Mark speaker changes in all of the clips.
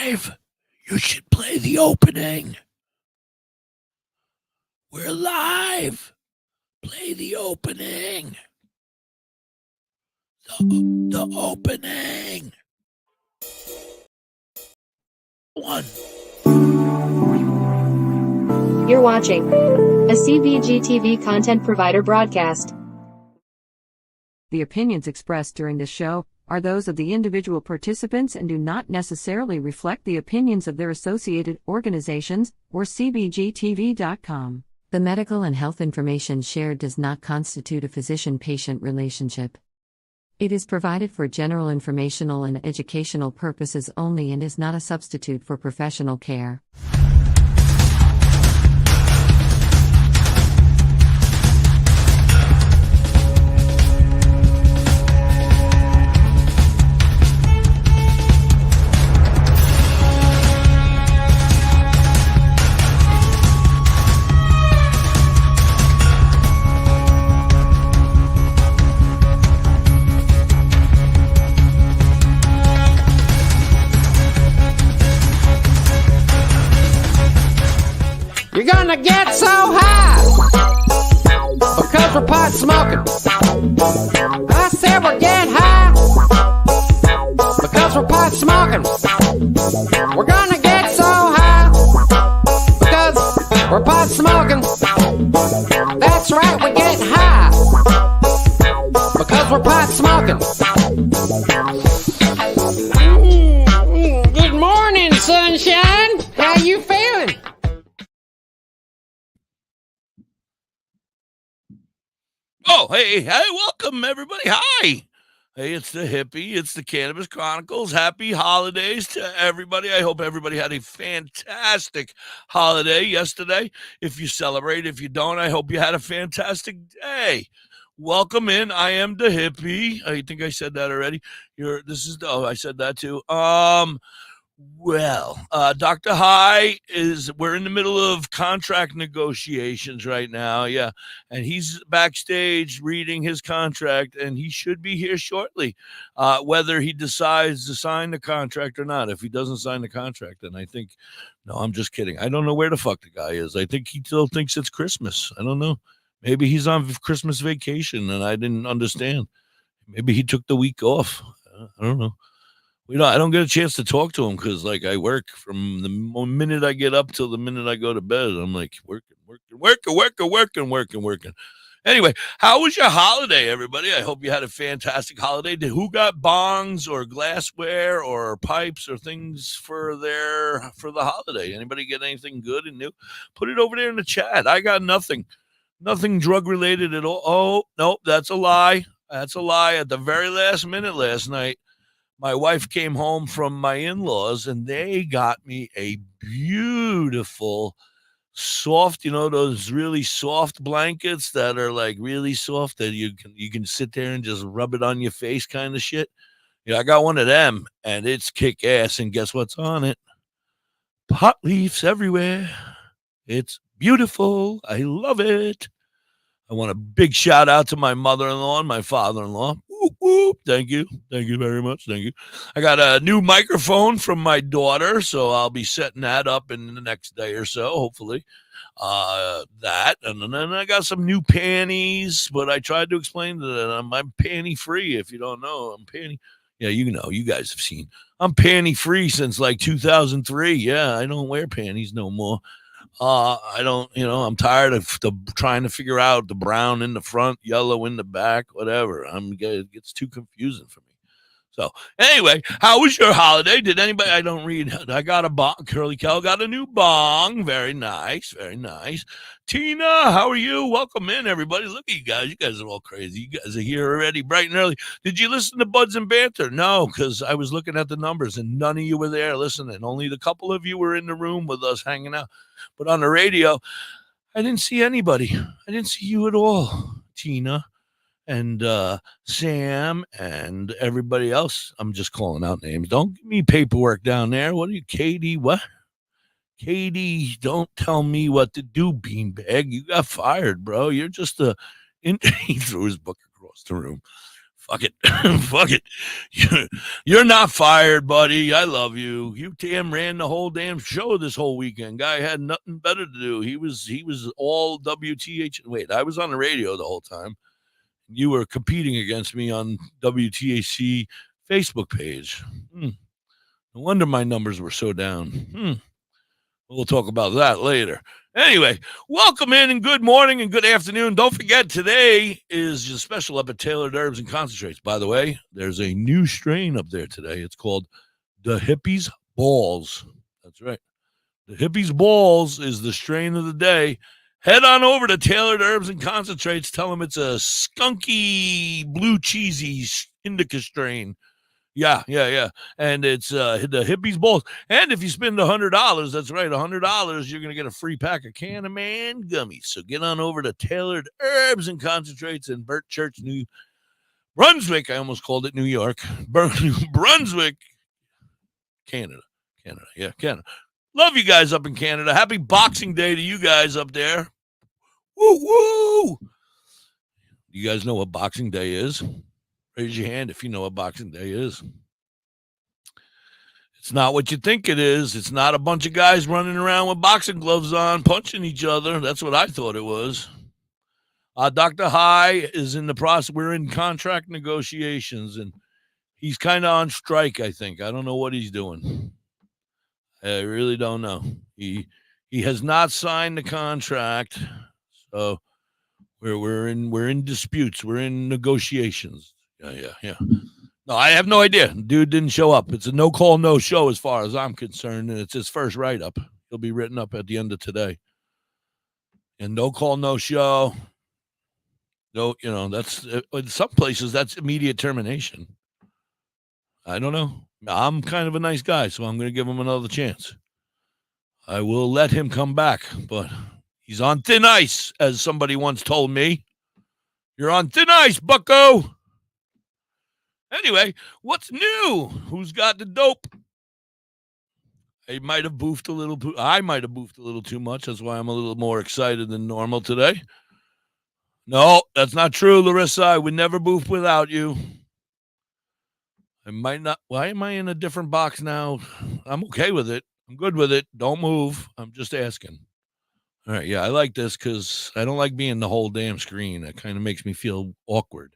Speaker 1: live. You should play the opening. We're live. Play the opening. The opening. One.
Speaker 2: You're watching a CBG TV content provider broadcast.
Speaker 3: The opinions expressed during this show are those of the individual participants and do not necessarily reflect the opinions of their associated organizations or CBGTV.com. The medical and health information shared does not constitute a physician-patient relationship. It is provided for general informational and educational purposes only and is not a substitute for professional care.
Speaker 4: You're gonna get so high because we're pot smoking. I said we're getting high because we're pot smoking. We're gonna get so high because we're pot smoking. That's right, we're getting high because we're pot smoking. Good morning, sunshine. How you feeling?
Speaker 1: Oh, hey, welcome, everybody. Hi. Hey, it's the hippie. It's the Cannabis Chronicles. Happy holidays to everybody. I hope everybody had a fantastic holiday yesterday. If you celebrate, if you don't, I hope you had a fantastic day. Welcome in. I am the hippie. I think I said that already. I said that too. Well, Dr. High we're in the middle of contract negotiations right now. Yeah. And he's backstage reading his contract and he should be here shortly. Whether he decides to sign the contract or not. If he doesn't sign the contract, then no, I'm just kidding. I don't know where the fuck the guy is. I think he still thinks it's Christmas. I don't know. Maybe he's on Christmas vacation and I didn't understand. Maybe he took the week off. I don't know. I don't get a chance to talk to him because, I work from the minute I get up till the minute I go to bed. I'm like working. Anyway, how was your holiday, everybody? I hope you had a fantastic holiday. Who got bongs or glassware or pipes or things for the holiday? Anybody get anything good and new? Put it over there in the chat. I got nothing drug related at all. Oh, nope, that's a lie. That's a lie. At the very last minute last night, my wife came home from my in-laws and they got me a beautiful soft, those really soft blankets that are really soft that you can sit there and just rub it on your face kind of shit. Yeah, I got one of them and it's kick ass. And guess what's on it? Pot leaves everywhere. It's beautiful. I love it. I want a big shout out to my mother-in-law and my father-in-law. Whoop, whoop. Thank you. Thank you very much. Thank you. I got a new microphone from my daughter, so I'll be setting that up in the next day or so, hopefully. That. And then I got some new panties, but I tried to explain that I'm panty free. If you don't know, I'm panty. Yeah, you guys have seen. I'm panty free since 2003. Yeah, I don't wear panties no more. I don't, I'm tired of trying to figure out the brown in the front, yellow in the back, whatever. It gets too confusing for me. So anyway, how was your holiday? Did anybody, I don't read. I got a bong. Curly Kel got a new bong. Very nice. Very nice. Tina, how are you? Welcome in, everybody. Look at you guys. You guys are all crazy. You guys are here already bright and early. Did you listen to Buds and Banter? No, because I was looking at the numbers and none of you were there listening. Only the couple of you were in the room with us hanging out. But on the radio, I didn't see anybody. I didn't see you at all, Tina and Sam and everybody else. I'm just calling out names. Don't give me paperwork down there. What are you, Katie? What? Katie, don't tell me what to do, beanbag. You got fired, bro. You're just he threw his book across the room. Fuck it. Fuck it. You're not fired, buddy. I love you. You damn ran the whole damn show this whole weekend. Guy had nothing better to do. He was all WTH. Wait, I was on the radio the whole time. You were competing against me on WTHC Facebook page. No wonder my numbers were so down. We'll talk about that later. Anyway, welcome in and good morning and good afternoon. Don't forget, today is a special up at Tailored Herbs and Concentrates. By the way, there's a new strain up there today. It's called Da.Hippie Balls. That's right. Da.Hippie Balls is the strain of the day. Head on over to Tailored Herbs and Concentrates. Tell them it's a skunky, blue cheesy indica strain. Yeah. And it's Da.Hippie Balls. And if you spend $100, that's right, $100, you're going to get a free pack of Cannaman gummies. So get on over to Tailored Herbs and Concentrates in Burt Church, New Brunswick. I almost called it New York. Brunswick, Canada. Yeah, Canada. Love you guys up in Canada. Happy Boxing Day to you guys up there. Woo, woo. You guys know what Boxing Day is? Raise your hand if you know what Boxing Day is. It's not what you think it is. It's not a bunch of guys running around with boxing gloves on, punching each other. That's what I thought it was. Dr. High is in the process. We're in contract negotiations, and he's kind of on strike, I think. I don't know what he's doing. I really don't know. He has not signed the contract, so we're in disputes. We're in negotiations. Yeah. No, I have no idea. Dude didn't show up. It's a no call, no show as far as I'm concerned, and it's his first write-up. He'll be written up at the end of today. And no call, no show. No, that's in some places that's immediate termination. I don't know. I'm kind of a nice guy, so I'm going to give him another chance. I will let him come back, but he's on thin ice, as somebody once told me. You're on thin ice, bucko. Anyway, what's new? Who's got the dope? I might have boofed a little too much. That's why I'm a little more excited than normal today. No, that's not true, Larissa. I would never boof without you. I might not. Why am I in a different box now? I'm okay with it. I'm good with it. Don't move. I'm just asking. All right. Yeah, I like this because I don't like being the whole damn screen. It kind of makes me feel awkward.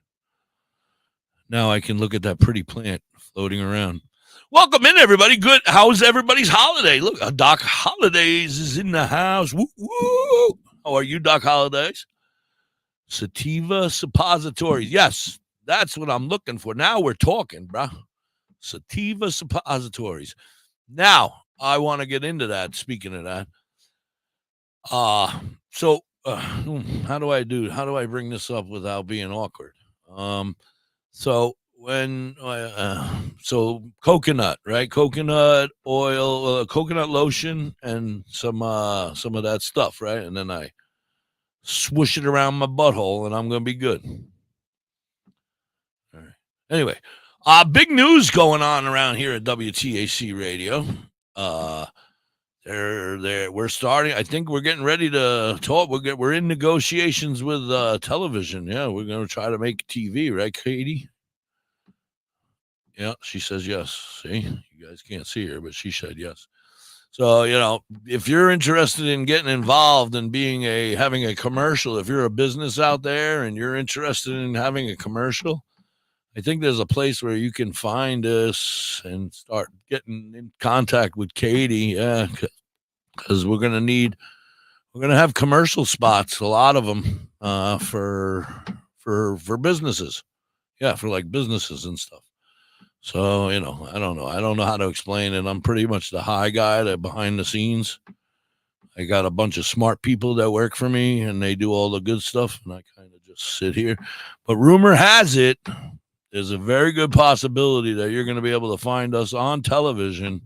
Speaker 1: Now I can look at that pretty plant floating around. Welcome in, everybody. Good. How's everybody's holiday? Look, Doc Holidays is in the house. Woo, woo. How are you, Doc Holidays? Sativa suppositories. Yes, that's what I'm looking for. Now we're talking, bro. Sativa suppositories. Now, I want to get into that, speaking of that. How do I bring this up without being awkward? So coconut, right? Coconut oil, coconut lotion, and some of that stuff, right? And then I swoosh it around my butthole, and I'm gonna be good. All right. Anyway, big news going on around here at WTHC Radio. We're starting. I think we're getting ready to talk. We're in negotiations with television. Yeah, we're going to try to make TV, right, Katie? Yeah, she says yes. See, you guys can't see her, but she said yes. So, if you're interested in getting involved and having a commercial, if you're a business out there and you're interested in having a commercial, I think there's a place where you can find us and start getting in contact with Katie. Yeah, because we're going to have commercial spots, a lot of them, for businesses. Yeah, for like businesses and stuff. So, I don't know. I don't know how to explain it. I'm pretty much the high guy that behind the scenes. I got a bunch of smart people that work for me, and they do all the good stuff, and I kind of just sit here. But rumor has it, there's a very good possibility that you're going to be able to find us on television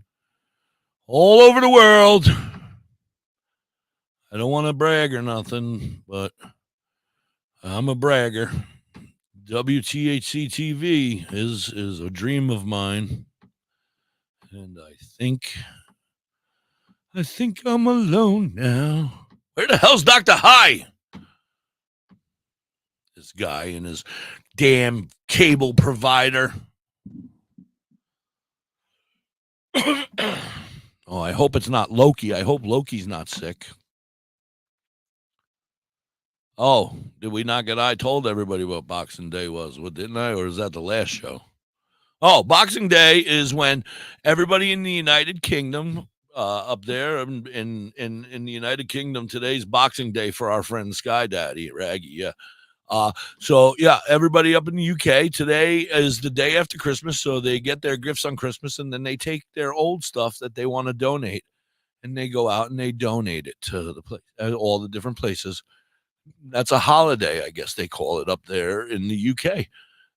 Speaker 1: all over the world. I don't want to brag or nothing, but I'm a bragger. WTHC TV is a dream of mine, and I think I'm alone now. Where the hell's Dr. High? This guy in his Damn cable provider. Oh, I hope it's not Loki. I hope Loki's not sick. Oh, did we not get? I told everybody what Boxing Day was, didn't I? Or is that the last show? Oh, Boxing Day is when everybody in the United Kingdom, up there in the United Kingdom, today's Boxing Day for our friend Sky Daddy, Raggy, yeah. So yeah, everybody up in the UK, today is the day after Christmas, so they get their gifts on Christmas, and then they take their old stuff that they want to donate, and they go out and they donate it to the place, all the different places. That's a holiday, I guess they call it up there in the UK,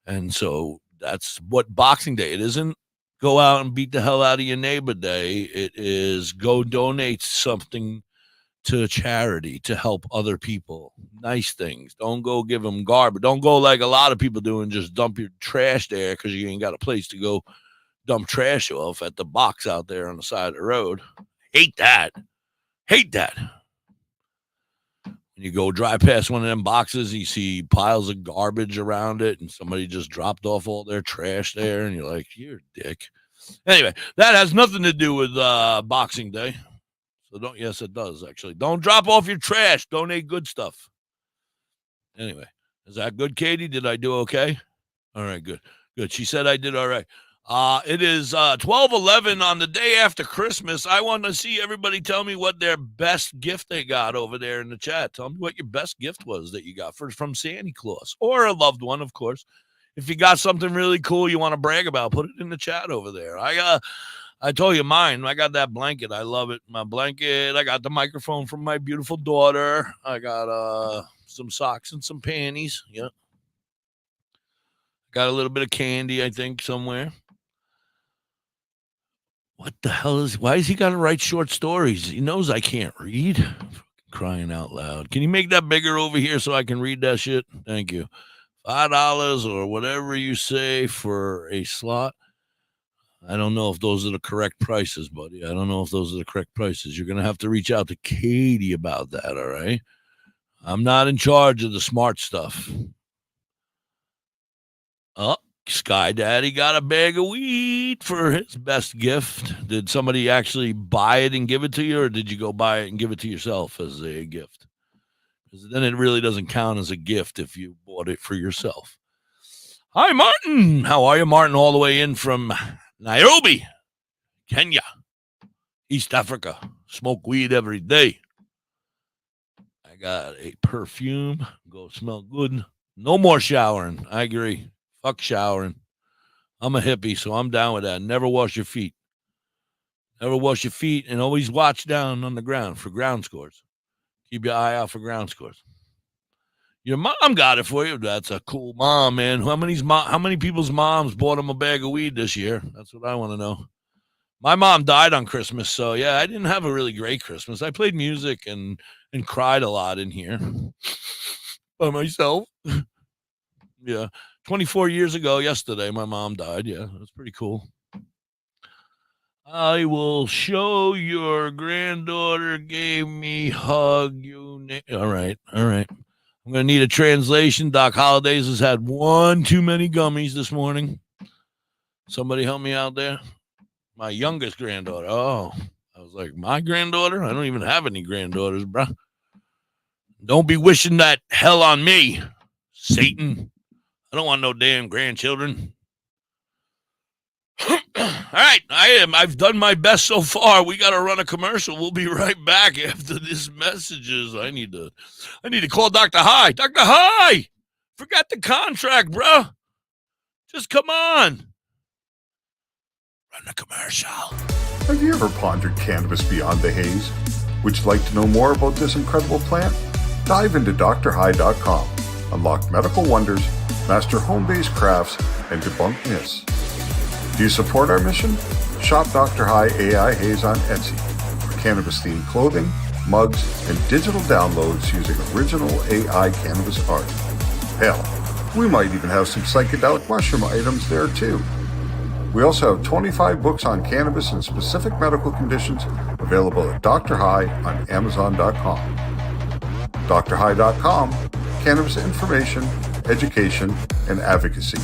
Speaker 1: and so that's what Boxing Day. It isn't go out and beat the hell out of your neighbor day. It is go donate something to charity to help other people. Nice things. Don't go give them garbage. Don't go like a lot of people do and just dump your trash there because you ain't got a place to go dump trash off at the box out there on the side of the road. Hate that. Hate that. When you go drive past one of them boxes, you see piles of garbage around it, and somebody just dropped off all their trash there, and you're like, you're a dick. Anyway, that has nothing to do with Boxing Day. So yes, it does, actually. Don't drop off your trash. Donate good stuff. Anyway, is that good, Katie? Did I do okay? All right, good. Good. She said I did all right. It is 12:11 on the day after Christmas. I want to see everybody tell me what their best gift they got over there in the chat. Tell me what your best gift was that you got from Santa Claus or a loved one, of course. If you got something really cool you want to brag about, put it in the chat over there. I told you mine. I got that blanket. I love it. My blanket. I got the microphone from my beautiful daughter. I got some socks and some panties. Yeah. Got a little bit of candy, I think, somewhere. What the hell why has he got to write short stories? He knows I can't read. Crying out loud. Can you make that bigger over here so I can read that shit? Thank you. $5 or whatever you say for a slot. I don't know if those are the correct prices, buddy. I don't know if those are the correct prices. You're going to have to reach out to Katie about that, all right? I'm not in charge of the smart stuff. Oh, Sky Daddy got a bag of weed for his best gift. Did somebody actually buy it and give it to you, or did you go buy it and give it to yourself as a gift? Because then it really doesn't count as a gift if you bought it for yourself. Hi, Martin. How are you, Martin? All the way in from Nairobi, Kenya, East Africa. Smoke weed every day. I got a perfume. Go smell good. No more showering. I agree. Fuck showering. I'm a hippie, so I'm down with that. Never wash your feet. Never wash your feet, and always watch down on the ground for ground scores. Keep your eye out for ground scores. Your mom got it for you. That's a cool mom, man. How many people's moms bought them a bag of weed this year? That's what I want to know. My mom died on Christmas, so yeah, I didn't have a really great Christmas. I played music and cried a lot in here by myself. Yeah, 24 years ago yesterday, my mom died. Yeah, that's pretty cool. I will show your granddaughter gave me hug. All right. I'm going to need a translation. Doc Holidays has had one too many gummies this morning. Somebody help me out there. My youngest granddaughter. Oh, I was like, my granddaughter? I don't even have any granddaughters, bro. Don't be wishing that hell on me, Satan. I don't want no damn grandchildren. All right, I've done my best so far. We got to run a commercial. We'll be right back after this messages. I need to call Dr. High. Dr. High, forgot the contract, bro. Just come on. Run the commercial.
Speaker 5: Have you ever pondered cannabis beyond the haze? Would you like to know more about this incredible plant? Dive into drhigh.com. Unlock medical wonders, master home-based crafts, and debunk myths. Do you support our mission? Shop Dr. High AI Haze on Etsy for cannabis-themed clothing, mugs, and digital downloads using original AI cannabis art. Hell, we might even have some psychedelic mushroom items there too. We also have 25 books on cannabis and specific medical conditions available at Dr. High on Amazon.com. drhigh.com, cannabis information education, and advocacy.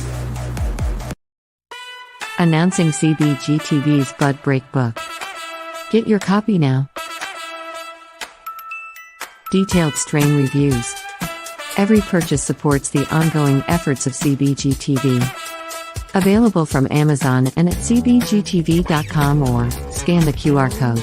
Speaker 3: Announcing CBG TV's Bud Break book. Get your copy now. Detailed strain reviews. Every purchase supports the ongoing efforts of CBG TV. Available from Amazon and at cbgtv.com or scan the QR code.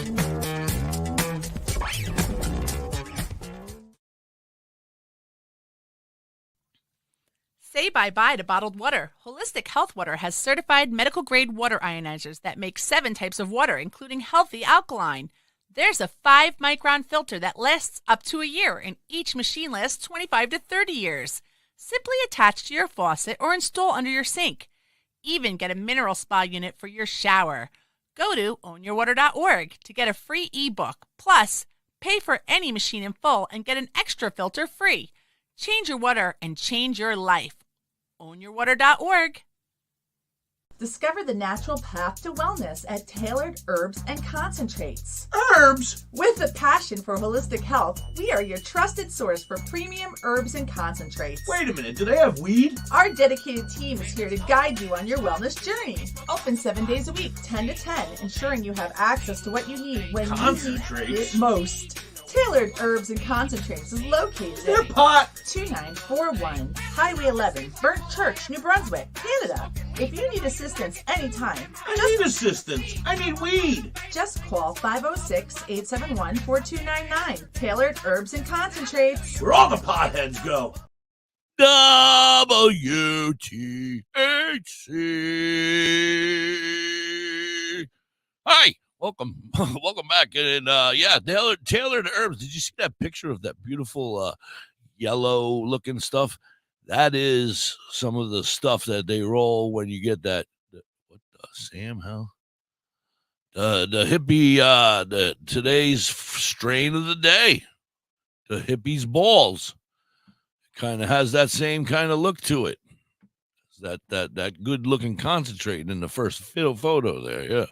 Speaker 6: Say bye-bye to bottled water. Holistic Health Water has certified medical-grade water ionizers that make 7 types of water, including healthy alkaline. There's a 5-micron filter that lasts up to a year, and each machine lasts 25 to 30 years. Simply attach to your faucet or install under your sink. Even get a mineral spa unit for your shower. Go to ownyourwater.org to get a free ebook. Plus, pay for any machine in full and get an extra filter free. Change your water and change your life. ownyourwater.org.
Speaker 7: Discover the natural path to wellness at Tailored Herbs and Concentrates.
Speaker 1: Herbs?
Speaker 7: With a passion for holistic health, we are your trusted source for premium herbs and concentrates.
Speaker 1: Wait a minute, do they have weed?
Speaker 7: Our dedicated team is here to guide you on your wellness journey. Open 7 days a week, 10 to 10, ensuring you have access to what you need when you need it most. Tailored Herbs and Concentrates is located
Speaker 1: They're pot.
Speaker 7: 2941 Highway 11, Burnt Church, New Brunswick, Canada. If you need assistance anytime,
Speaker 1: I need assistance. I need weed.
Speaker 7: just call 506-871-4299. Tailored Herbs and Concentrates.
Speaker 1: Where all the potheads go. WTHC. Hi. Welcome back. And tailored herbs. Did you see that picture of that beautiful yellow looking stuff? That is some of the stuff that they roll when you get that. The hippie, today's strain of the day, the hippie's balls. Kind of has that same kind of look to it. That good looking concentrate in the first photo there. Yeah.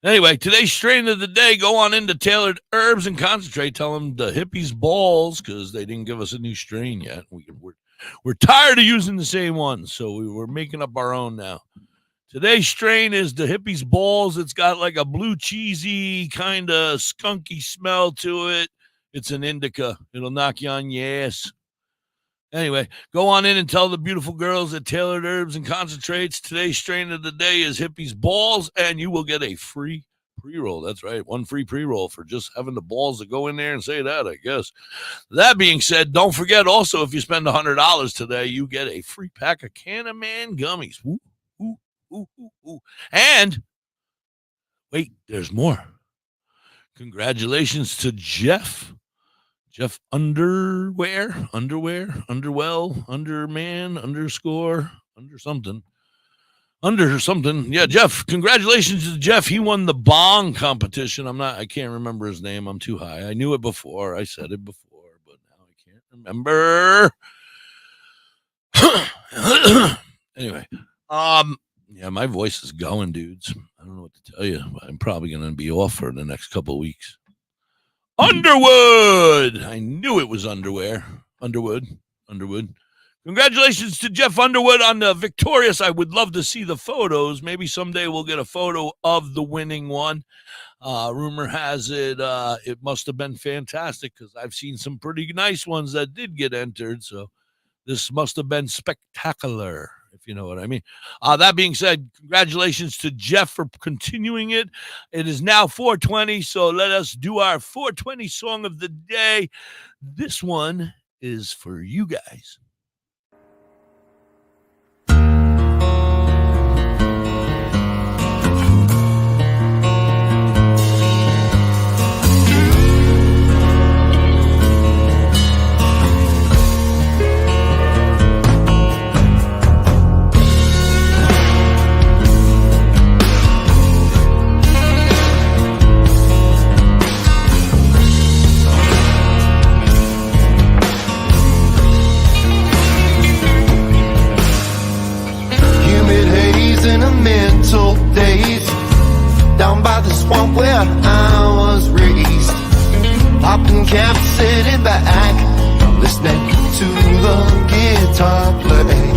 Speaker 1: Anyway, today's strain of the day, go on into Tailored Herbs and Concentrate. Tell them the hippies balls, because they didn't give us a new strain yet. We're tired of using the same one, so we're making up our own now. Today's strain is the hippies balls. It's got like a blue cheesy kind of skunky smell to it. It's an indica. It'll knock you on your ass. Anyway, go on in and tell the beautiful girls at Tailored Herbs and Concentrates. Today's strain of the day is Hippies Balls, and you will get a free pre-roll. That's right, one free pre-roll for just having the balls to go in there and say that, I guess. That being said, don't forget also, if you spend $100 today, you get a free pack of Cannabis gummies. Ooh, ooh, ooh, ooh, ooh. And, wait, there's more. Congratulations to Jeff Underwell, Underman, under something. Yeah, Jeff, congratulations to Jeff. He won the bong competition. I can't remember his name. I'm too high. I knew it before. I said it before, but now I can't remember. Anyway, yeah, my voice is going, dudes. I don't know what to tell you. I'm probably going to be off for the next couple of weeks. Underwood. I knew it was underwear. Underwood. Congratulations to Jeff Underwood on the victorious. I would love to see the photos. Maybe someday we'll get a photo of the winning one. Rumor has it, it must have been fantastic because I've seen some pretty nice ones that did get entered. So this must have been spectacular, if you know what I mean. That being said, congratulations to Jeff for continuing it. It is now 4:20, so let us do our 4:20 song of the day. This one is for you guys.
Speaker 8: Days down by the swamp where I was raised, popping cap, sitting back, listening to to the guitar play.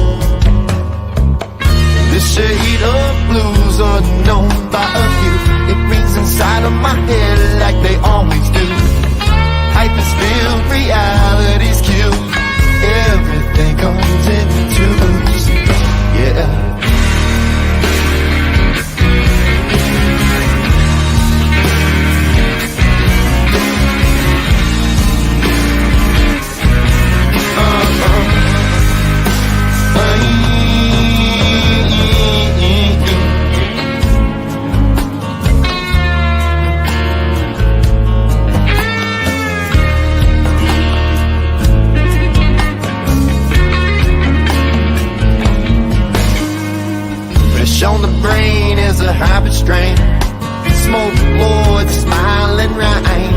Speaker 8: The shade of blues unknown by a few, it rings inside of my head like they always do. Hype is filled, reality's cute. Everything comes in twos, yeah. On the brain is a habit strain. Smoke lords, smiling rain.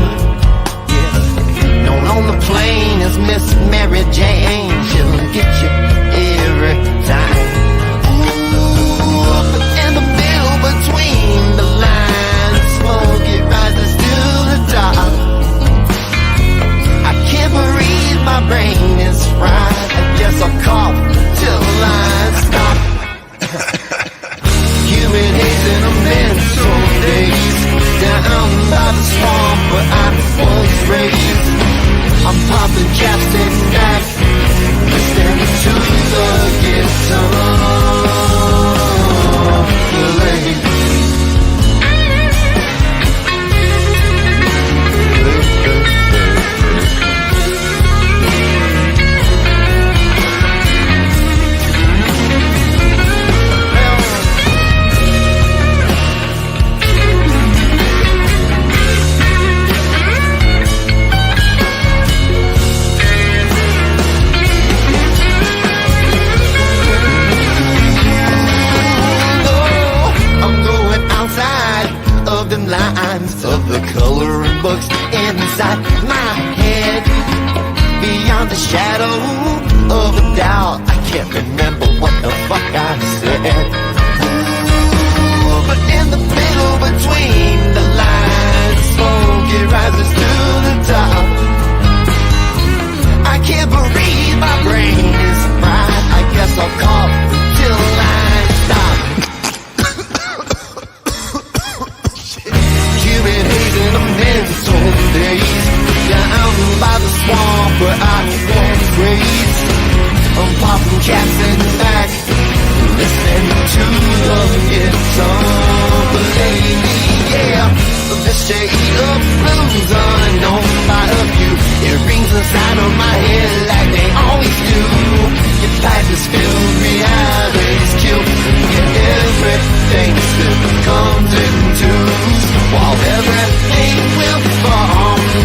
Speaker 8: Yeah. Known on the plane as Miss Mary Jane. She'll get you every time. Ooh, up in the middle between the lines, smoke it rises to the top. I can't breathe, my brain is fried. I guess I'll cough till the lines stop. Human haze in a mental daze, down by the swamp where I was raised. I'm popping caps and back, listening to the guitar play. The lines of the coloring books inside my head, beyond the shadow of a doubt. I can't remember what the fuck I said. Ooh, but in the middle between the lines, smoke it rises to the top. I can't breathe, my brain is fried. I guess I'll cough till the lines stop. Human haze in a mental daze, down by the swamp where I was raised. I'm popping caps in the back, listening to the guitar play. Yeah, the shade of blues unknown by a few, it rings inside of my head like they always do. Your life is filled, reality's cute. Yeah, everything still comes in twos, while everything will fall on you.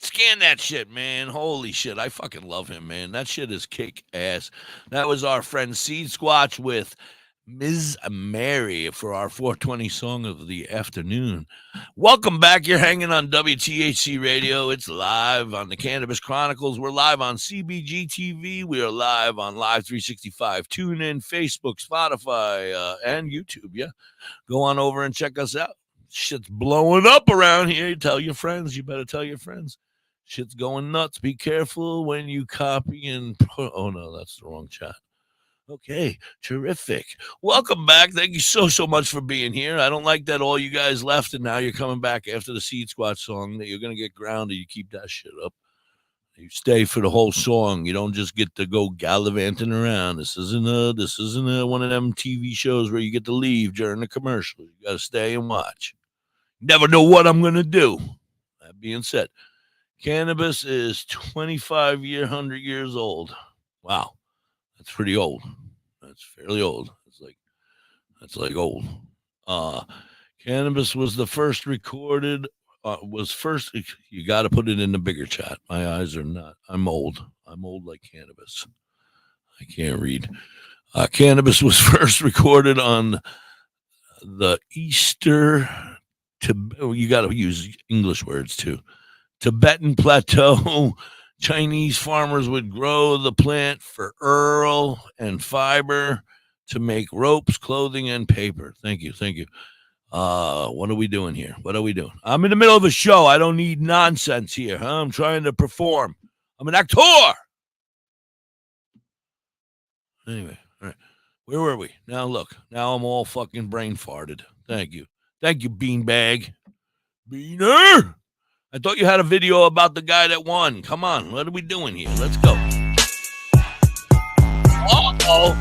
Speaker 1: Scan that shit, man. Holy shit. I fucking love him, man. That shit is kick ass. That was our friend Seed Squatch with Ms. Mary for our 420 song of the afternoon. Welcome back. You're hanging on WTHC Radio. It's live on the Cannabis Chronicles. We're live on CBG TV. We are live on Live 365. Tune in, Facebook, Spotify, and YouTube. Yeah. Go on over and check us out. Shit's blowing up around here. You tell your friends. You better tell your friends. Shit's going nuts. Be careful when you copy and put. Oh, no, that's the wrong chat. Okay, terrific. Welcome back. Thank you so much for being here. I don't like that all you guys left and now you're coming back after the Seed Squatch song. That you're going to get grounded. You keep that shit up. You stay for the whole song. You don't just get to go gallivanting around. This isn't one of them TV shows where you get to leave during the commercial. You got to stay and watch. Never know what I'm going to do. That being said, Cannabis is 100 years old. Wow. That's pretty old. That's fairly old. That's like old. Cannabis was the first recorded, you got to put it in the bigger chat. My eyes are not, I'm old like cannabis. I can't read. Cannabis was first recorded on the you got to use English words too. Tibetan plateau. Chinese farmers would grow the plant for oil and fiber to make ropes, clothing, and paper. Thank you. What are we doing here? I'm in the middle of a show. I don't need nonsense here. I'm trying to perform. I'm an actor. Anyway, all right. Where were we? Now look. Now I'm all fucking brain farted. Thank you, beanbag. Beaner. I thought you had a video about the guy that won. Come on. What are we doing here? Let's go. Uh-oh.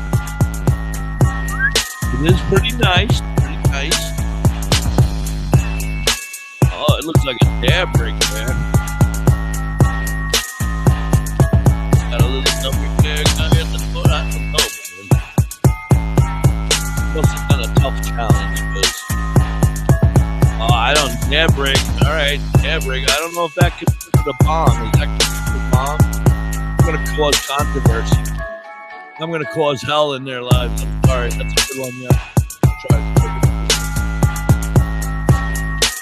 Speaker 1: It is pretty nice. Oh, it looks like a dab rig there. Got a little number there. Got it at the foot. I don't know, man. Must have been a tough challenge, because I don't dab rig. All right, dab rig. I don't know if that could be the bomb. Is that the bomb? I'm going to cause controversy. I'm going to cause hell in their lives. I'm sorry. That's a good one, yeah.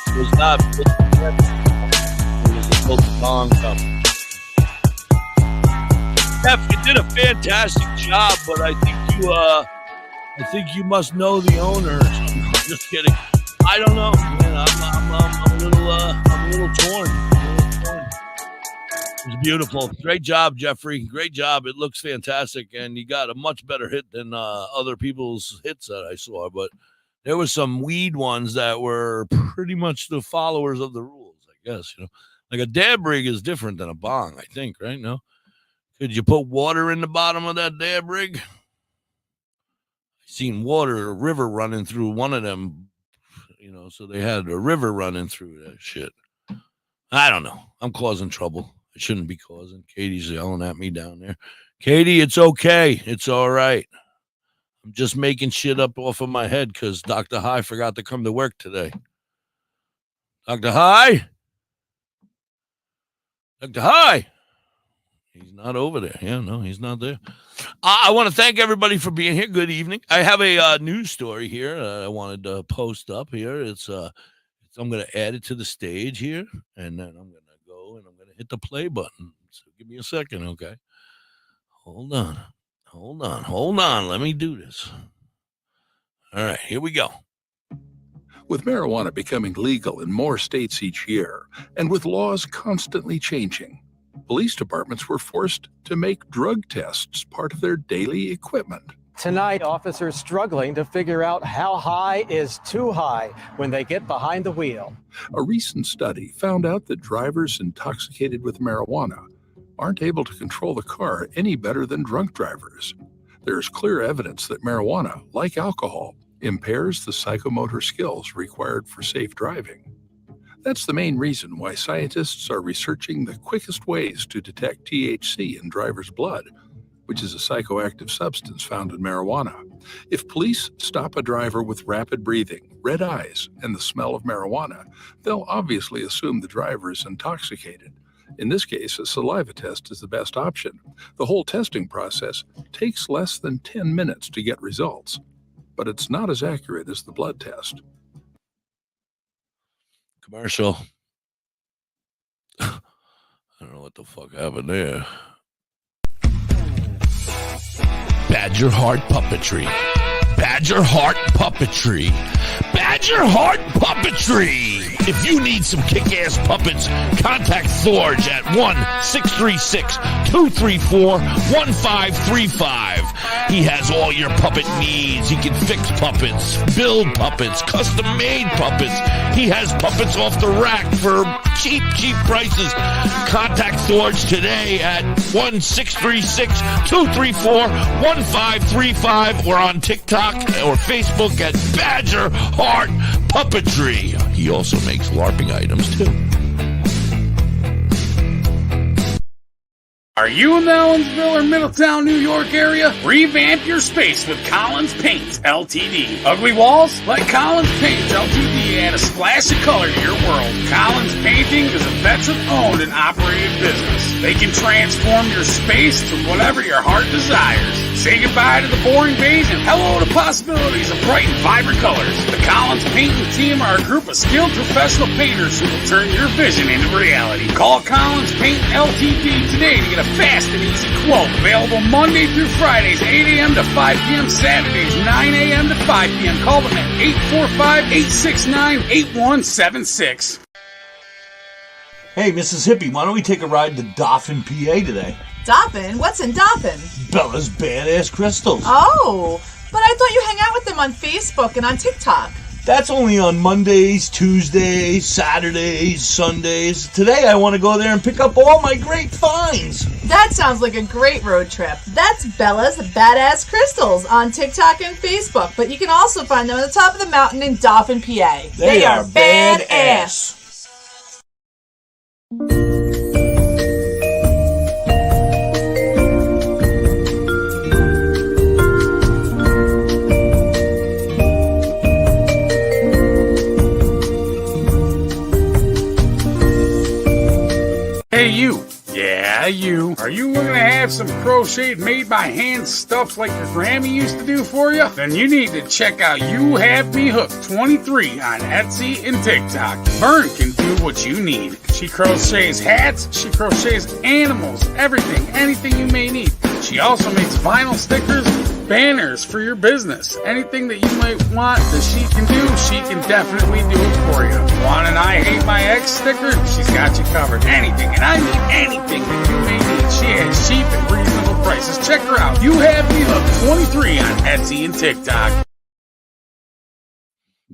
Speaker 1: It was not. It was a total bomb company. Jeff, you did a fantastic job, but I think you must know the owner. I'm just kidding. I don't know, man. I'm a little torn. It was beautiful. Great job, Jeffrey. Great job. It looks fantastic, and you got a much better hit than other people's hits that I saw. But there was some weed ones that were pretty much the followers of the rules, I guess. Like a dab rig is different than a bong, I think, right? No? Could you put water in the bottom of that dab rig? I seen a river running through one of them. So they had a river running through that shit. I don't know. I'm causing trouble. I shouldn't be causing. Katie's yelling at me down there. Katie, it's okay. It's all right. I'm just making shit up off of my head because Dr. High forgot to come to work today. Dr. High? Dr. High? He's not over there. Yeah, no, he's not there. I want to thank everybody for being here. Good evening. I have a news story here I wanted to post up here. I'm going to add it to the stage here, and then I'm going to go and I'm going to hit the play button. So give me a second, okay? Hold on. Let me do this. All right, here we go.
Speaker 9: With marijuana becoming legal in more states each year, and with laws constantly changing, police departments were forced to make drug tests part of their daily equipment.
Speaker 10: Tonight, officers struggling to figure out how high is too high when they get behind the wheel.
Speaker 9: A recent study found out that drivers intoxicated with marijuana aren't able to control the car any better than drunk drivers. There's clear evidence that marijuana, like alcohol, impairs the psychomotor skills required for safe driving. That's the main reason why scientists are researching the quickest ways to detect THC in drivers' blood, which is a psychoactive substance found in marijuana. If police stop a driver with rapid breathing, red eyes, and the smell of marijuana, they'll obviously assume the driver is intoxicated. In this case, a saliva test is the best option. The whole testing process takes less than 10 minutes to get results, but it's not as accurate as the blood test.
Speaker 1: Commercial. I don't know what the fuck happened there. Badger Heart Puppetry. Badger Heart Puppetry. Badger Heart Puppetry. If you need some kick-ass puppets, contact Thorge at 1-636-234-1535. He has all your puppet needs. He can fix puppets, build puppets, custom-made puppets. He has puppets off the rack for cheap prices. Contact Thorge today at 1-636-234-1535 or on TikTok or Facebook at Badger Heart Puppetry. He also makes LARPing items too.
Speaker 11: Are you in the Ellensville or Middletown, New York area? Revamp your space with Collins Paints Ltd. Ugly walls? Let Collins Paints Ltd add a splash of color to your world. Collins Painting is a veteran-owned and operated business. They can transform your space to whatever your heart desires. Say goodbye to the boring beige and hello to possibilities of bright and vibrant colors. The Collins Painting team are a group of skilled professional painters who will turn your vision into reality. Call Collins Painting Ltd today to get a fast and easy quote. Available Monday through Fridays, 8 a.m. to 5 p.m. Saturdays, 9 a.m. to 5 p.m. Call them at 845-869-8176.
Speaker 1: Hey, Mrs. Hippie, why don't we take a ride to Dauphin, PA today?
Speaker 7: Dauphin? What's in Dauphin?
Speaker 1: Bella's Badass Crystals.
Speaker 7: Oh, but I thought you hang out with them on Facebook and on TikTok.
Speaker 1: That's only on Mondays, Tuesdays, Saturdays, Sundays. Today I want to go there and pick up all my great finds.
Speaker 7: That sounds like a great road trip. That's Bella's Badass Crystals on TikTok and Facebook, but you can also find them on the top of the mountain in Dauphin, PA.
Speaker 1: They are badass.
Speaker 11: Hey, you. Yeah, you. Are you looking to have some crocheted made by hand stuff like your Grammy used to do for you? Then you need to check out You Have Me Hooked 23 on Etsy and TikTok. Vern can do what you need. She crochets hats, she crochets animals, everything, anything you may need. She also makes vinyl stickers, banners for your business. Anything that you might want that she can do, she can definitely do it for you. Want an I Hate My Ex sticker? She's got you covered. Anything, and I mean anything that you may need. She has cheap and reasonable prices. Check her out. You Have Me Hooked 23 on Etsy and TikTok.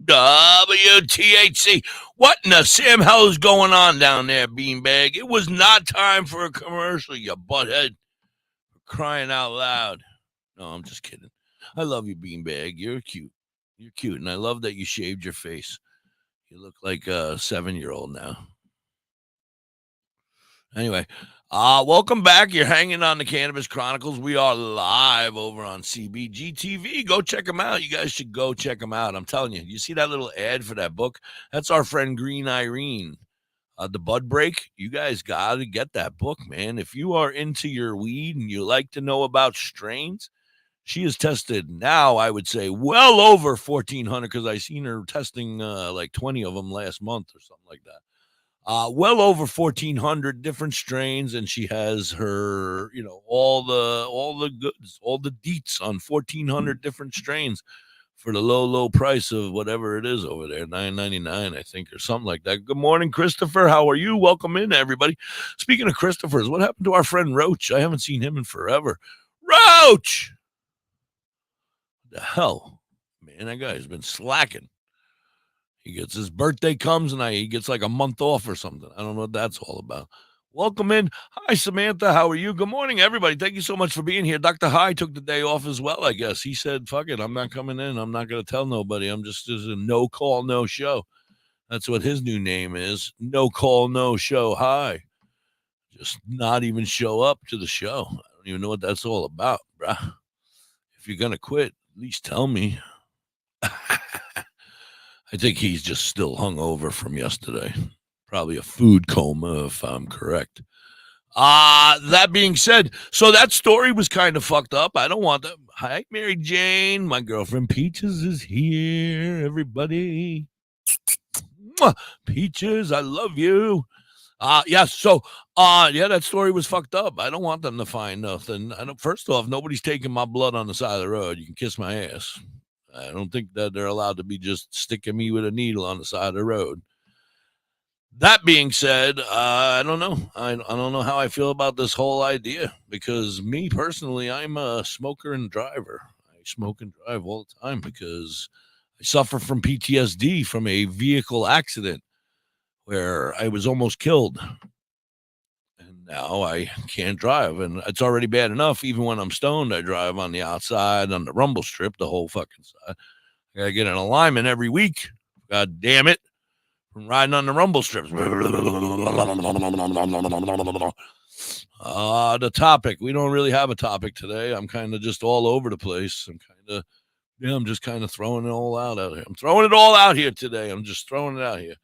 Speaker 1: WTHC. What in the Sam hell is going on down there, Beanbag? It was not time for a commercial, you butthead. Crying out loud. No, I'm just kidding. I love you, Beanbag. You're cute. You're cute, and I love that you shaved your face. You look like a 7-year-old now. Anyway, welcome back. You're hanging on the Cannabis Chronicles. We are live over on CBG TV. Go check them out. You guys should go check them out. I'm telling you. You see that little ad for that book? That's our friend Green Irene. The Bud Break. You guys got to get that book, man. If you are into your weed and you like to know about strains, she has tested now, I would say, well over 1,400 because I seen her testing like 20 of them last month or something like that. Well over 1,400 different strains, and she has her, all the goods, all the deets on 1,400 different strains for the low price of whatever it is over there, $9.99, I think, or something like that. Good morning, Christopher. How are you? Welcome in, everybody. Speaking of Christophers, what happened to our friend Roach? I haven't seen him in forever. Roach! The hell, man, that guy's been slacking. He gets his birthday comes and he gets like a month off or something. I don't know what that's all about. Welcome in. Hi, Samantha. How are you? Good morning, everybody. Thank you so much for being here. Dr. High took the day off as well, I guess. He said, fuck it, I'm not coming in. I'm not going to tell nobody. I'm just a no call, no show. That's what his new name is. No call, no show. Hi. Just not even show up to the show. I don't even know what that's all about, bruh. If you're going to quit, at least tell me. I think he's just still hungover from yesterday. Probably a food coma, if I'm correct. That being said, so that story was kind of fucked up. I don't want that. Hi, Mary Jane. My girlfriend Peaches is here, everybody. Peaches, I love you. Yeah, that story was fucked up. I don't want them to find nothing. First off, nobody's taking my blood on the side of the road. You can kiss my ass. I don't think that they're allowed to be just sticking me with a needle on the side of the road. That being said, I don't know. I don't know how I feel about this whole idea because me personally, I'm a smoker and driver. I smoke and drive all the time because I suffer from PTSD from a vehicle accident where I was almost killed. And now I can't drive. And it's already bad enough. Even when I'm stoned, I drive on the outside, on the rumble strip, the whole fucking side. I got to get an alignment every week. God damn it. From riding on the rumble strips. The topic. We don't really have a topic today. I'm kind of just all over the place. I'm just kind of throwing it all out here. I'm throwing it all out here today. I'm just throwing it out here.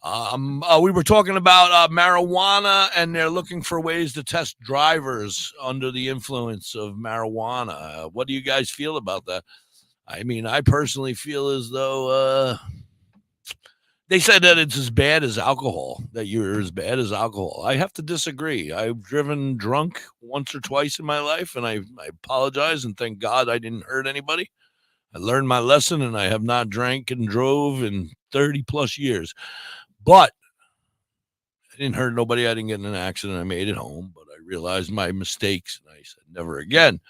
Speaker 1: We were talking about marijuana, and they're looking for ways to test drivers under the influence of marijuana. What do you guys feel about that? I mean, I personally feel as though they said that it's as bad as alcohol, that you're as bad as alcohol. I have to disagree. I've driven drunk once or twice in my life, and I apologize, and thank God I didn't hurt anybody. I learned my lesson, and I have not drank and drove in 30 plus years. But I didn't hurt nobody. I didn't get in an accident. I made it home, but I realized my mistakes, and I said never again.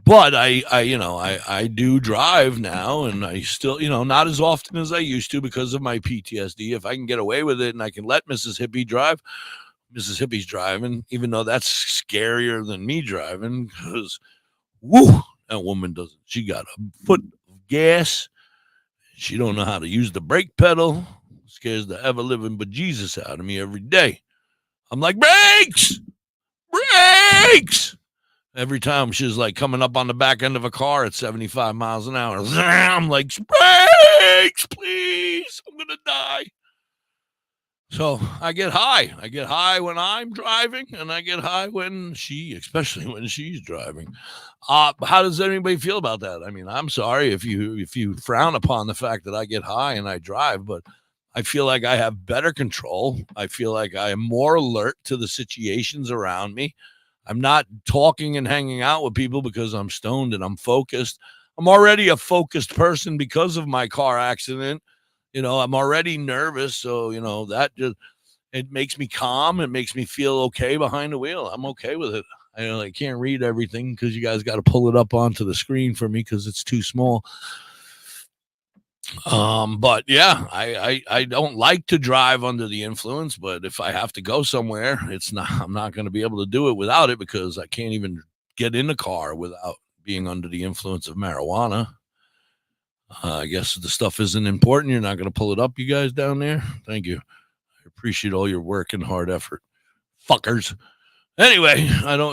Speaker 1: But I do drive now, and I still, not as often as I used to because of my PTSD. If I can get away with it and I can let Mrs. Hippie drive, Mrs. Hippie's driving, even though that's scarier than me driving, because, woo, that woman doesn't. She got a foot of gas. She don't know how to use the brake pedal. Scares the ever-living bejesus out of me every day. I'm like, brakes! Brakes! Every time she's like coming up on the back end of a car at 75 miles an hour. I'm like, brakes, please. I'm going to die. So I get high. I get high when I'm driving, and I get high especially when she's driving. How does anybody feel about that? I mean, I'm sorry if you frown upon the fact that I get high and I drive, but I feel like I have better control. I feel like I am more alert to the situations around me. I'm not talking and hanging out with people because I'm stoned, and I'm focused. I'm already a focused person because of my car accident. I'm already nervous. So, it makes me calm. It makes me feel okay behind the wheel. I'm okay with it. I can't read everything because you guys got to pull it up onto the screen for me because it's too small. But yeah, I don't like to drive under the influence, but if I have to go somewhere, I'm not going to be able to do it without it because I can't even get in the car without being under the influence of marijuana. I guess the stuff isn't important. You're not going to pull it up, you guys down there. Thank you. I appreciate all your work and hard effort, fuckers. Anyway,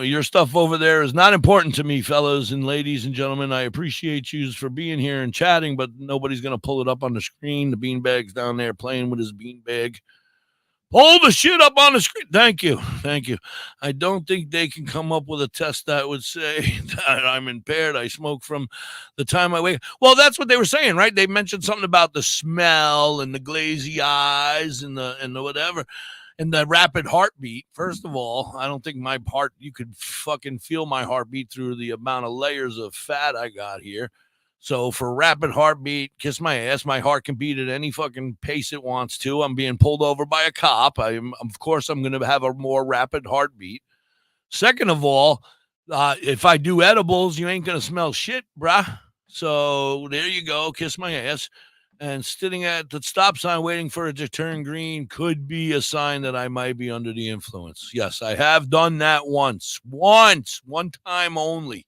Speaker 1: your stuff over there is not important to me, fellas and ladies and gentlemen. I appreciate you for being here and chatting, but nobody's going to pull it up on the screen. The beanbag's down there playing with his beanbag. Pull the shit up on the screen. Thank you. Thank you. I don't think they can come up with a test that would say that I'm impaired. I smoke from the time I wake. Well, that's what they were saying, right? They mentioned something about the smell and the glazy eyes and the whatever. And the rapid heartbeat. First of all, I don't think my heart, you could fucking feel my heartbeat through the amount of layers of fat I got here. So for rapid heartbeat, kiss my ass. My heart can beat at any fucking pace it wants to. I'm being pulled over by a cop. Of course, I'm going to have a more rapid heartbeat. Second of all, if I do edibles, you ain't going to smell shit, bruh. So there you go. Kiss my ass. And sitting at the stop sign waiting for it to turn green could be a sign that I might be under the influence. Yes, I have done that once, one time only.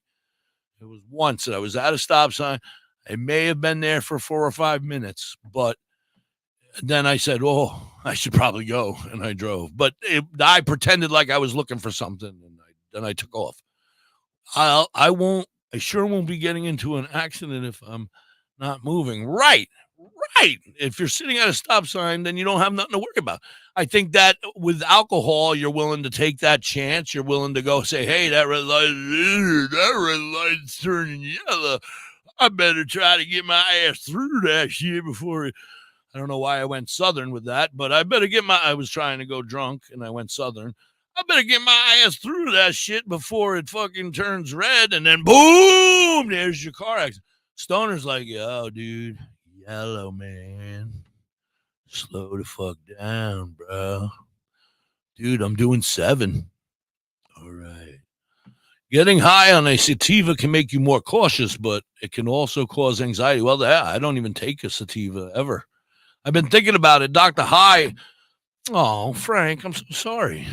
Speaker 1: It was once that I was at a stop sign. I may have been there for 4 or 5 minutes, but then I said, oh, I should probably go, and I drove. But I pretended like I was looking for something, and then I took off. I sure won't be getting into an accident if I'm not moving. Right. If you're sitting at a stop sign, then you don't have nothing to worry about. I think that with alcohol, you're willing to take that chance. You're willing to go say, hey, that red light's turning yellow. I better try to get my ass through that shit before I don't know why I went Southern with that, but I was trying to go drunk and I went Southern. I better get my ass through that shit before it fucking turns red. And then boom, there's your car accident. Stoner's like, yo, dude. Yellow, man. Slow the fuck down, bro. Dude, I'm doing 7. All right. Getting high on a sativa can make you more cautious, but it can also cause anxiety. Well, I don't even take a sativa ever. I've been thinking about it. Dr. High. Oh, Frank, I'm so sorry.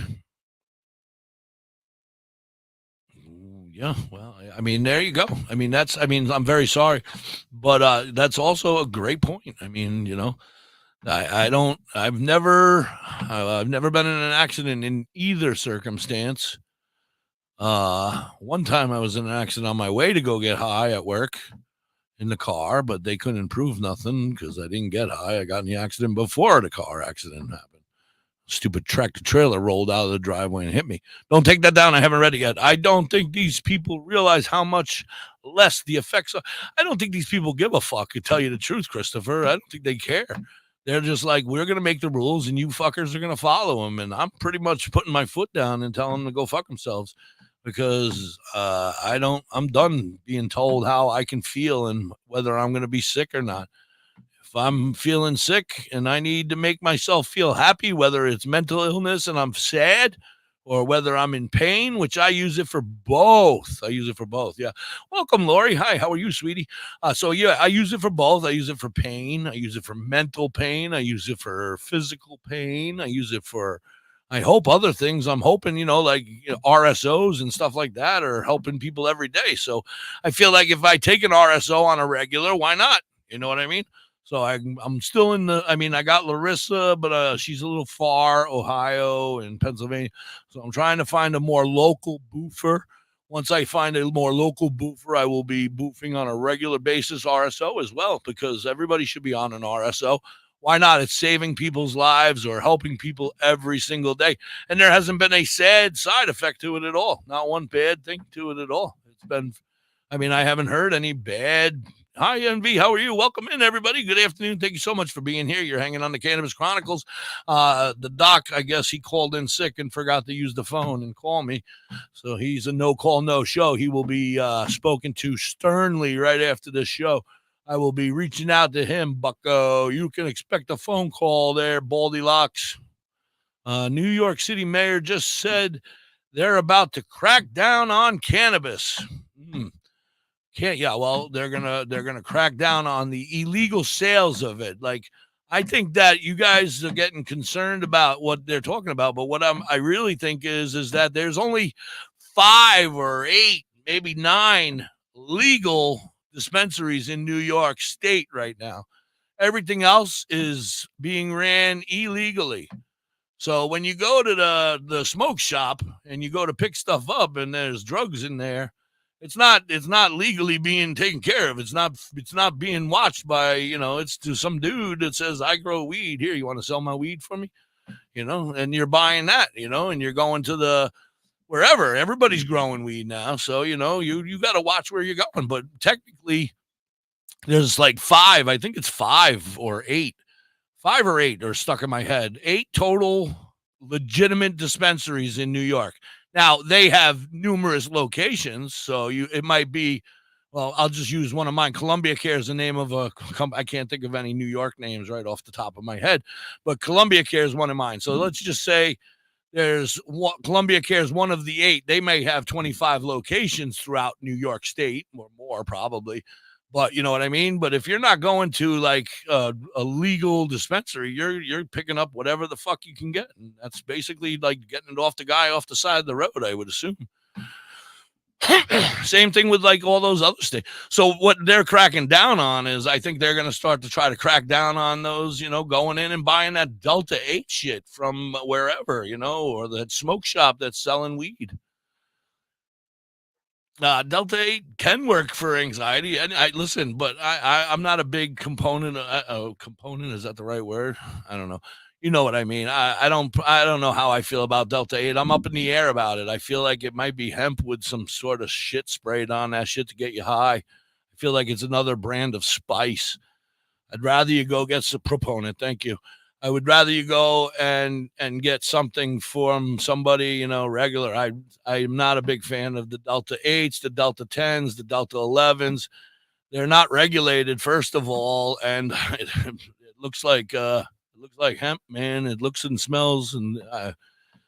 Speaker 1: Yeah, well, I mean, there you go. I mean, I'm very sorry, but that's also a great point. I mean, I've never been in an accident in either circumstance. One time I was in an accident on my way to go get high at work in the car, but they couldn't prove nothing because I didn't get high. I got in the accident before the car accident happened. Stupid tractor trailer rolled out of the driveway and hit me. Don't take that down. I haven't read it yet. I don't think these people realize how much less the effects are. I don't think these people give a fuck, to tell you the truth, Christopher. I don't think they care. They're just like, we're going to make the rules and you fuckers are going to follow them. And I'm pretty much putting my foot down and telling them to go fuck themselves because I'm done being told how I can feel and whether I'm going to be sick or not. If I'm feeling sick and I need to make myself feel happy, whether it's mental illness and I'm sad or whether I'm in pain, which I use it for both. Yeah. Welcome, Lori. Hi, how are you, sweetie? Yeah, I use it for both. I use it for pain. I use it for mental pain. I use it for physical pain. I use it for, I hope, other things. I'm hoping, like RSOs and stuff like that are helping people every day. So I feel like if I take an RSO on a regular, why not? You know what I mean? So I'm still I got Larissa, but she's a little far, Ohio and Pennsylvania. So I'm trying to find a more local boofer. Once I find a more local boofer, I will be boofing on a regular basis RSO as well, because everybody should be on an RSO. Why not? It's saving people's lives or helping people every single day. And there hasn't been a sad side effect to it at all. Not one bad thing to it at all. It's been, I haven't heard any bad. Hi, NV. How are you? Welcome in, everybody. Good afternoon. Thank you so much for being here. You're hanging on the Cannabis Chronicles. The doc, I guess he called in sick and forgot to use the phone and call me. So he's a no call, no show. He will be spoken to sternly right after this show. I will be reaching out to him, bucko. You can expect a phone call there, Baldy Locks. New York City mayor just said they're about to crack down on cannabis. They're gonna crack down on the illegal sales of it. Like, I think that you guys are getting concerned about what they're talking about, but what I really think is that there's only 5 or 8, maybe 9 legal dispensaries in New York State right now. Everything else is being ran illegally. So when you go to the smoke shop and you go to pick stuff up and there's drugs in there, it's not legally being taken care of. It's not being watched by, it's to some dude that says, I grow weed. Here, you want to sell my weed for me? And you're buying that, and you're going to the wherever. Everybody's growing weed now. So, you got to watch where you're going. But technically, there's like 5. I think it's 5 or 8. 5 or 8 are stuck in my head. 8 total legitimate dispensaries in New York. Now, they have numerous locations, so it might be, well, I'll just use one of mine. Columbia Care is the name of I can't think of any New York names right off the top of my head, but Columbia Care is one of mine. So let's just say Columbia Care is one of the 8. They may have 25 locations throughout New York State, or more probably. But you know what I mean? But if you're not going to like a legal dispensary, you're picking up whatever the fuck you can get. And that's basically like getting it off the guy off the side of the road, I would assume. Same thing with like all those other states. So what they're cracking down on is, I think they're going to start to try to crack down on those, going in and buying that Delta 8 shit from wherever, or that smoke shop that's selling weed. Delta 8 can work for anxiety. And I'm not a big component. Component, is that the right word? I don't know. You know what I mean? I don't know how I feel about Delta 8. I'm up in the air about it. I feel like it might be hemp with some sort of shit sprayed on that shit to get you high. I feel like it's another brand of spice. I'd rather you go get some proponent. Thank you. I would rather you go and get something from somebody, regular. I'm not a big fan of the Delta 8s, the Delta 10s, the Delta 11s. They're not regulated, first of all, and it looks like hemp, man. It looks and smells, and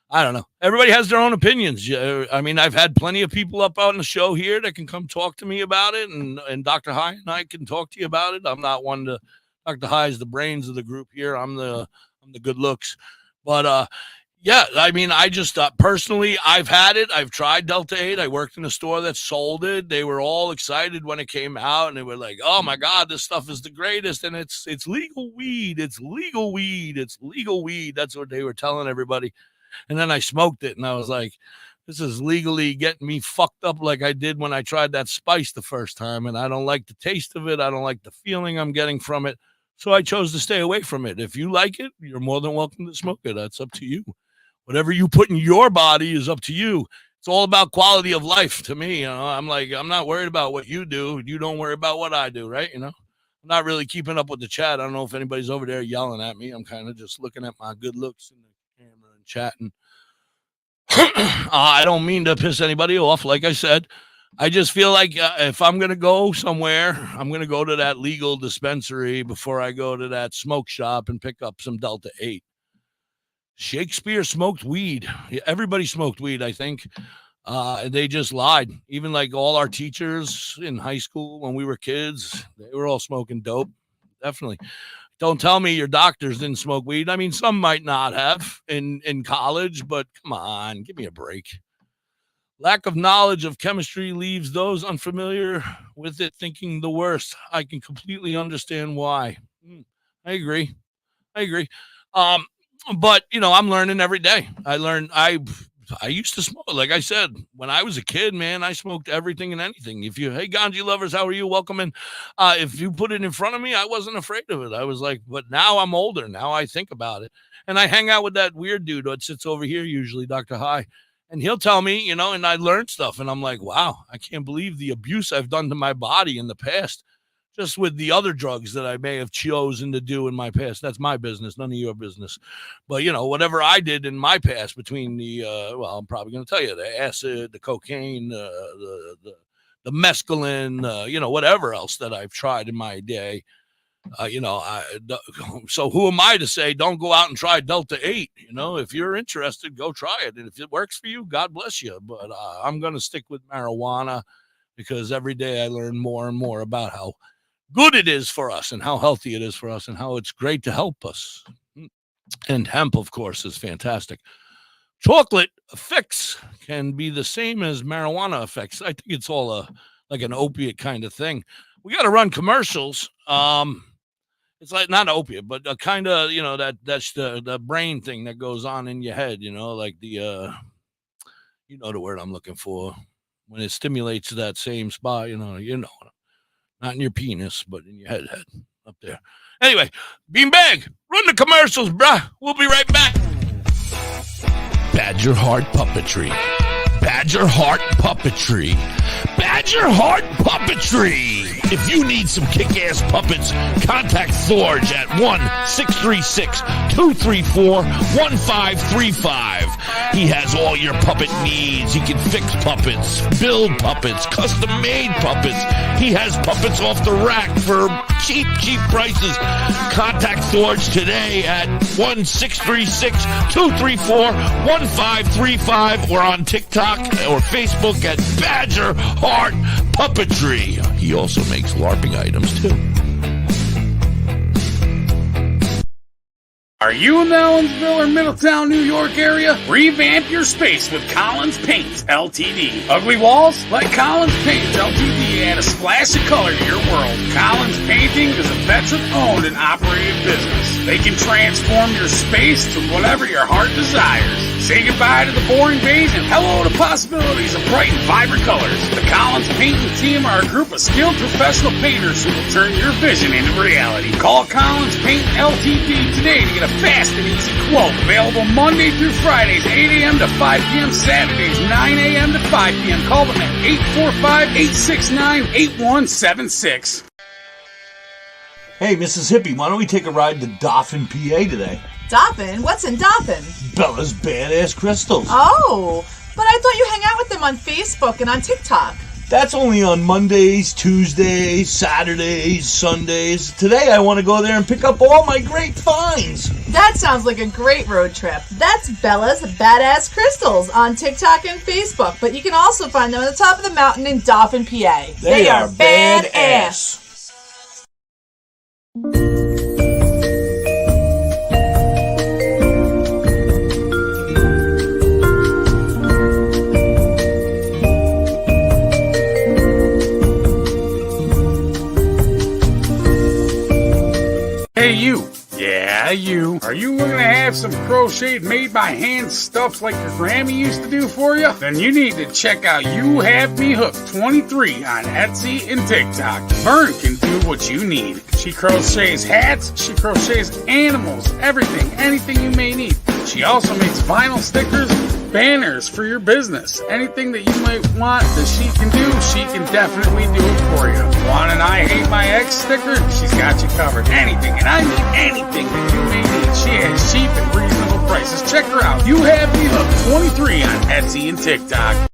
Speaker 1: I don't know. Everybody has their own opinions. I've had plenty of people up on the show here that can come talk to me about it, and Dr. High and I can talk to you about it. I'm not one to. Dr. High is the brains of the group here. I'm the good looks, but Yeah, I mean, I just personally, I've had it. I've tried Delta-8. I worked in a store that sold it. They were all excited when it came out, and they were like, "Oh my God, this stuff is the greatest!" And it's legal weed. It's legal weed. It's legal weed. That's what they were telling everybody. And then I smoked it, and I was like, "This is legally getting me fucked up like I did when I tried that spice the first time, and I don't like the taste of it. I don't like the feeling I'm getting from it." So I chose to stay away from it. If you like it, you're more than welcome to smoke it. That's up to you. Whatever you put in your body is up to you. It's all about quality of life to me. I'm like, I'm not worried about what you do. You don't worry about what I do, right? I'm not really keeping up with the chat. I don't know if anybody's over there yelling at me. I'm kind of just looking at my good looks in the camera and chatting. I don't mean to piss anybody off. Like I said, I just feel like if I'm going to go somewhere, I'm going to go to that legal dispensary before I go to that smoke shop and pick up some Delta-8. Shakespeare smoked weed. Everybody smoked weed, I think. They just lied. Even like all our teachers in high school when we were kids, they were all smoking dope. Definitely. Don't tell me your doctors didn't smoke weed. I mean, some might not have in college, but come on, give me a break. Lack of knowledge of chemistry leaves those unfamiliar with it thinking the worst. I can completely understand why. I agree. But I'm learning every day. I used to smoke. Like I said, when I was a kid, man, I smoked everything and anything. Hey, Ganji lovers, how are you? Welcome in. If you put it in front of me, I wasn't afraid of it. I was like, but now I'm older. Now I think about it. And I hang out with that weird dude that sits over here, usually Dr. High. And he'll tell me, and I learned stuff. And I'm like, wow, I can't believe the abuse I've done to my body in the past. Just with the other drugs that I may have chosen to do in my past. That's my business, none of your business. But, whatever I did in my past between I'm probably going to tell you, the acid, the cocaine, the mescaline, whatever else that I've tried in my day. So who am I to say don't go out and try Delta-8? If you're interested, go try it. And if it works for you, God bless you. But I'm going to stick with marijuana because every day I learn more and more about how good it is for us and how healthy it is for us and how it's great to help us. And hemp, of course, is fantastic. Chocolate effects can be the same as marijuana effects. I think it's all like an opiate kind of thing. We got to run commercials. It's like not an opiate, but a kind of, that's the brain thing that goes on in your head, like the, the word I'm looking for when it stimulates that same spot, not in your penis, but in your head up there. Anyway, Beanbag, run the commercials, bruh. We'll be right back. Badger Heart Puppetry. Badger Heart Puppetry. Badger Heart Puppetry. If you need some kick-ass puppets, contact Thorge at 1-636-234-1535. He has all your puppet needs. He can fix puppets, build puppets, custom-made puppets. He has puppets off the rack for cheap prices. Contact Thorge today at 1-636-234-1535 or on TikTok or Facebook at Badger Heart Puppetry. He also makes LARPing items too.
Speaker 11: Are you in the Ellensville or Middletown, New York area? Revamp your space with Collins Paints Ltd. Ugly walls? Let Collins Paints Ltd. add a splash of color to your world. Collins Painting is a veteran-owned and operated business. They can transform your space to whatever your heart desires. Say goodbye to the boring beige and hello to possibilities of bright and vibrant colors. The Collins Painting team are a group of skilled professional painters who will turn your vision into reality. Call Collins Paint Ltd. today to get a fast and easy quote. Available Monday through Fridays, 8 a.m. to 5 p.m. Saturdays, 9 a.m. to 5 p.m. Call them at 845-869-8176.
Speaker 1: Hey, Mrs. Hippie, why don't we take a ride to Dauphin, PA today?
Speaker 7: Dauphin? What's in Dauphin?
Speaker 1: Bella's Badass Crystals.
Speaker 7: Oh, but I thought you hang out with them on Facebook and on TikTok.
Speaker 1: That's only on Mondays, Tuesdays, Saturdays, Sundays. Today I want to go there and pick up all my great finds.
Speaker 7: That sounds like a great road trip. That's Bella's Badass Crystals on TikTok and Facebook, but you can also find them on the top of the mountain in Dauphin, PA. They are badass.
Speaker 11: Hey, you. Yeah, you. Are you looking to have some crocheted made by hand stuff like your Grammy used to do for you? Then you need to check out You Have Me Hooked 23 on Etsy and TikTok. Vern can do what you need. She crochets hats, she crochets animals, everything, anything you may need. She also makes vinyl stickers, banners for your business. Anything that you might want that she can do, she can definitely do it for you. Want an I Hate My Ex sticker? She's got you covered. Anything, and I mean anything that you may need. She has cheap and reasonable prices. Check her out. You Have Me Hooked 23 on Etsy and TikTok.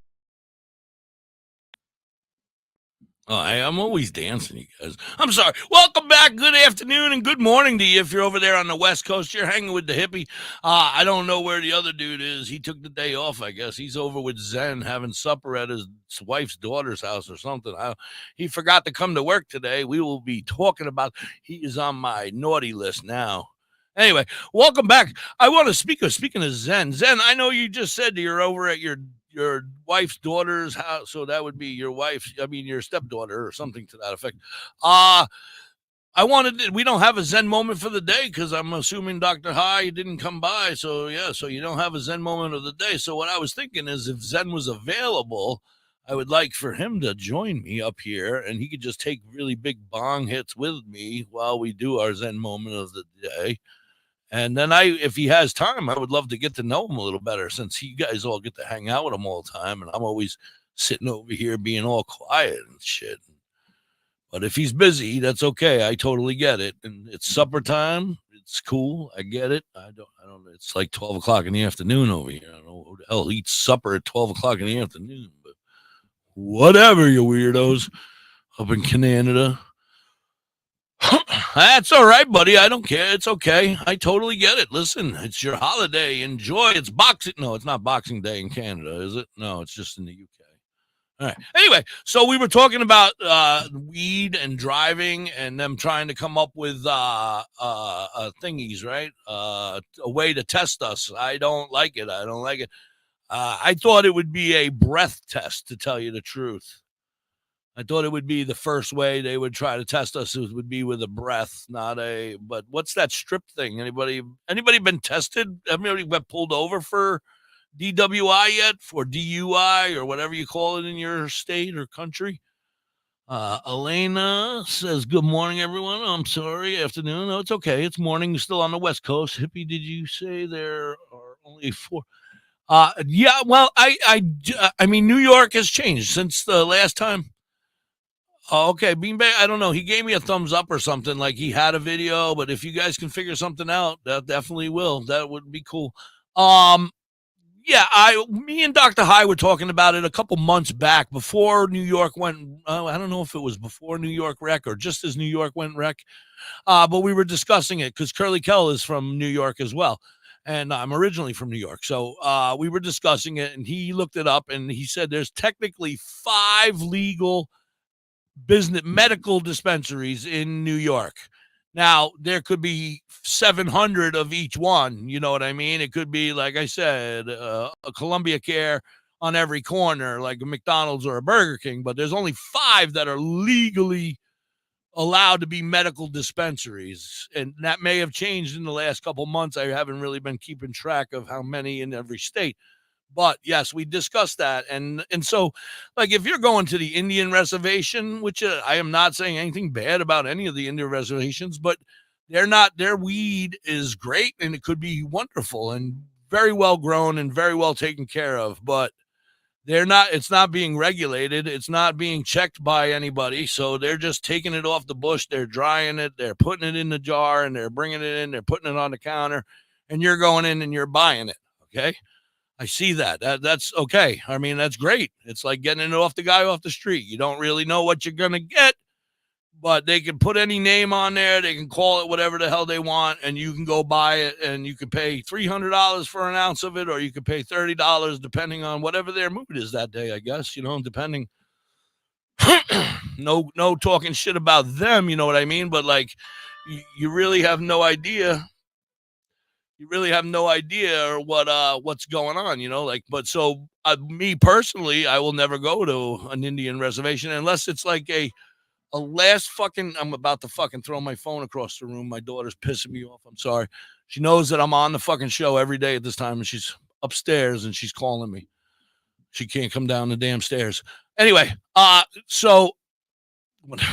Speaker 1: Oh, I'm always dancing, you guys. I'm sorry. Welcome back. Good afternoon and good morning to you. If you're over there on the West Coast, you're hanging with the hippie. I don't know where the other dude is. He took the day off, I guess. He's over with Zen having supper at his wife's daughter's house or something. He forgot to come to work today. We will be talking about, he is on my naughty list now. Anyway, welcome back. I want to speaking of Zen. Zen, I know you just said you're over at your wife's daughter's house, so that would be your stepdaughter or something to that effect. We don't have a Zen moment for the day because I'm assuming Dr. High didn't come by, so you don't have a Zen moment of the day. So what I was thinking is if Zen was available, I would like for him to join me up here, and he could just take really big bong hits with me while we do our Zen moment of the day. And then if he has time, I would love to get to know him a little better since you guys all get to hang out with him all the time. And I'm always sitting over here being all quiet and shit. But if he's busy, that's okay. I totally get it. And it's supper time. It's cool. I get it. I don't, it's like 12 o'clock in the afternoon over here. I don't know who the hell eats supper at 12 o'clock in the afternoon, but whatever, you weirdos up in Canada. That's all right, buddy. I don't care. It's okay. I totally get it. Listen, it's your holiday. Enjoy. It's boxing. No, it's not Boxing Day in Canada, is it? No, it's just in the UK. All right. Anyway, so we were talking about weed and driving and them trying to come up with thingies, right? A way to test us. I don't like it. I thought it would be a breath test, to tell you the truth. I thought it would be the first way they would try to test us would be with a breath, but what's that strip thing? Anybody been tested? Anybody got pulled over for DWI yet? For DUI or whatever you call it in your state or country? Elena says, good morning, everyone. I'm sorry, afternoon. No, it's okay. It's morning. You're still on the West Coast. Hippie, did you say there are only 4? Yeah, well, I mean, New York has changed since the last time. Oh, okay, Beanbag, I don't know. He gave me a thumbs up or something, like he had a video, but if you guys can figure something out, that definitely will. That would be cool. Yeah, me and Dr. High were talking about it a couple months back before New York went, I don't know if it was before New York rec or just as New York went rec, but we were discussing it because Curly Kell is from New York as well. And I'm originally from New York. So we were discussing it, and he looked it up, and he said there's technically 5 legal medical dispensaries in New York. Now, there could be 700 of each one. You know what I mean? It could be, like I said, a Columbia Care on every corner, like a McDonald's or a Burger King, but there's only 5 that are legally allowed to be medical dispensaries. And that may have changed in the last couple months. I haven't really been keeping track of how many in every state. But yes, we discussed that. And so, like, if you're going to the Indian reservation, which I am not saying anything bad about any of the Indian reservations, but their weed is great and it could be wonderful and very well grown and very well taken care of. But it's not being regulated. It's not being checked by anybody. So they're just taking it off the bush. They're drying it. They're putting it in the jar and they're bringing it in. They're putting it on the counter and you're going in and you're buying it. Okay. I see that. That's okay. I mean, that's great. It's like getting it off the guy off the street. You don't really know what you're going to get, but they can put any name on there. They can call it whatever the hell they want, and you can go buy it, and you can pay $300 for an ounce of it, or you can pay $30 depending on whatever their mood is that day, I guess, depending. No talking shit about them, you know what I mean? But, like, you really have no idea. You really have no idea what's going on, but me personally, I will never go to an Indian reservation unless it's like a I'm about to fucking throw my phone across the room. My daughter's pissing me off. I'm sorry. She knows that I'm on the fucking show every day at this time, and she's upstairs and she's calling me. She can't come down the damn stairs. Anyway, so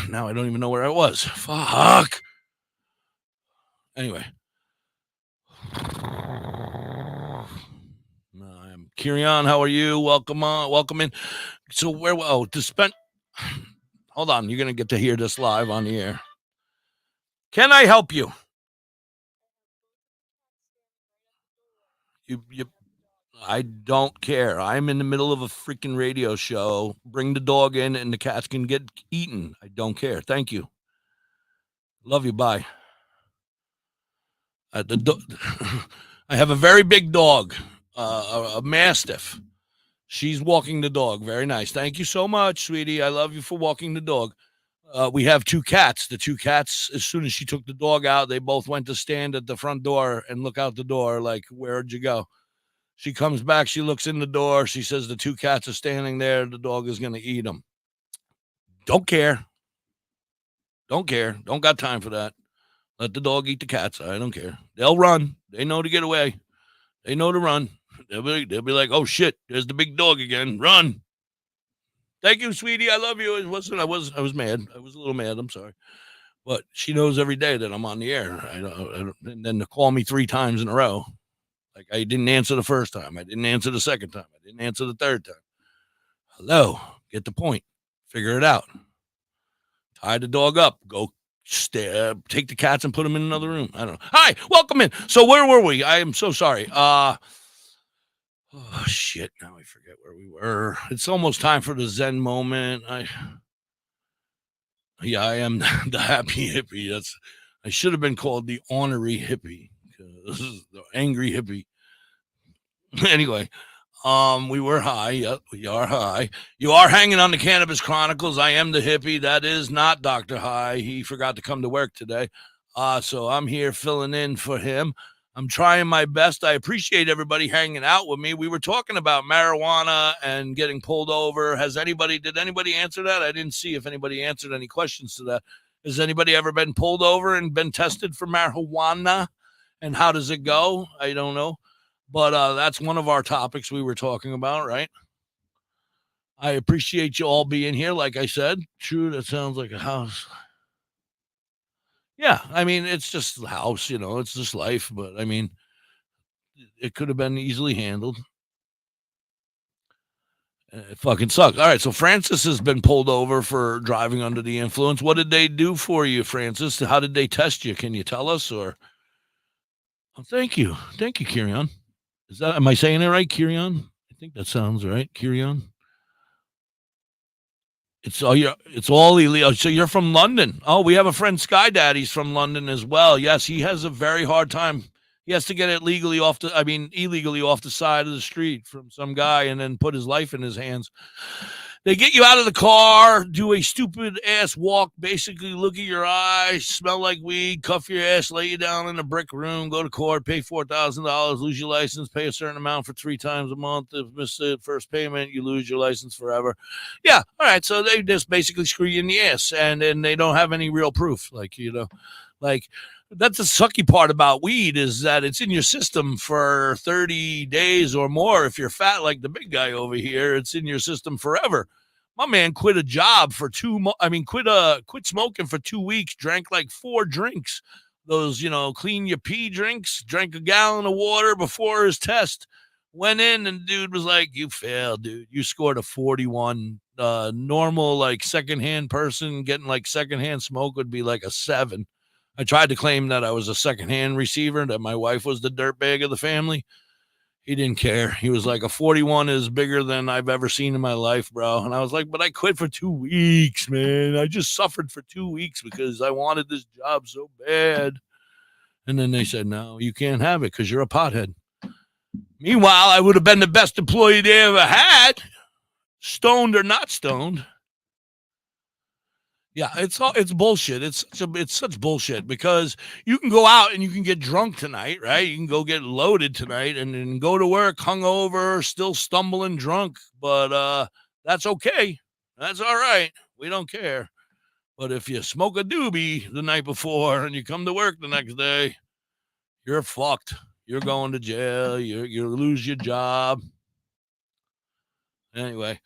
Speaker 1: now I don't even know where I was. Fuck. Anyway. I'm Kirion. How are you? Welcome in. So hold on. You're going to get to hear this live on the air. Can I help you? I don't care. I'm in the middle of a freaking radio show. Bring the dog in and the cats can get eaten. I don't care. Thank you. Love you. Bye. I have a very big dog, a Mastiff. She's walking the dog. Very nice. Thank you so much, sweetie. I love you for walking the dog. We have 2 cats. The 2 cats, as soon as she took the dog out, they both went to stand at the front door and look out the door like, where'd you go? She comes back. She looks in the door. She says the 2 cats are standing there. The dog is going to eat them. Don't care. Don't care. Don't got time for that. Let the dog eat the cats. I don't care. They'll run. They know to get away. They know to run. They'll be like, oh shit, there's the big dog again. Run. Thank you, sweetie. I love you. I was mad. I was a little mad. I'm sorry. But she knows every day that I'm on the air. And then to call me 3 times in a row. Like I didn't answer the first time. I didn't answer the second time. I didn't answer the third time. Hello. Get the point. Figure it out. Tie the dog up. Go take the cats and put them in another room. I don't know. Hi, welcome in. So where were we? I am so sorry. Oh shit! Now I forget where we were. It's almost time for the Zen moment. I am the happy hippie. I should have been called the ornery hippie. This is the angry hippie. Anyway, we were high. Yep, we are high. You are hanging on the Cannabis Chronicles. I am the hippie. That is not Dr. High. He forgot to come to work today. So I'm here filling in for him. I'm trying my best. I appreciate everybody hanging out with me. We were talking about marijuana and getting pulled over. Did anybody answer that? I didn't see if anybody answered any questions to that. Has anybody ever been pulled over and been tested for marijuana? And how does it go? I don't know. But that's one of our topics we were talking about, right? I appreciate you all being here. Like I said, true, that sounds like a house. Yeah, I mean, it's just the house, it's just life. But, I mean, it could have been easily handled. It fucking sucks. All right, so Francis has been pulled over for driving under the influence. What did they do for you, Francis? How did they test you? Can you tell us? Or thank you. Thank you, Kirion. Am I saying it right, Kirion? I think that sounds right, Kirion. It's all illegal. So you're from London. Oh, we have a friend, Sky Daddy's from London as well. Yes, he has a very hard time. He has to get it illegally off the side of the street from some guy and then put his life in his hands. They get you out of the car, do a stupid ass walk, basically look at your eyes, smell like weed, cuff your ass, lay you down in a brick room, go to court, pay $4,000, lose your license, pay a certain amount for 3 times a month. If you miss the first payment, you lose your license forever. Yeah, all right, so they just basically screw you in the ass, and then they don't have any real proof. That's the sucky part about weed is that it's in your system for 30 days or more. If you're fat like the big guy over here, it's in your system forever. My man quit a job for quit smoking for 2 weeks, drank like 4 drinks. Those, clean your pee drinks, drank a gallon of water before his test. Went in and dude was like, you failed, dude. You scored a 41. Normal, like secondhand person getting like secondhand smoke would be like a 7. I tried to claim that I was a secondhand receiver, that my wife was the dirtbag of the family. He didn't care. He was like, a 41 is bigger than I've ever seen in my life, bro. And I was like, but I quit for 2 weeks, man. I just suffered for 2 weeks because I wanted this job so bad. And then they said, no, you can't have it because you're a pothead. Meanwhile, I would have been the best employee they ever had, stoned or not stoned. Yeah, it's bullshit. It's such bullshit because you can go out and you can get drunk tonight, right? You can go get loaded tonight and then go to work hungover, still stumbling drunk, but that's okay. That's all right. We don't care. But if you smoke a doobie the night before and you come to work the next day, you're fucked. You're going to jail. You lose your job. Anyway,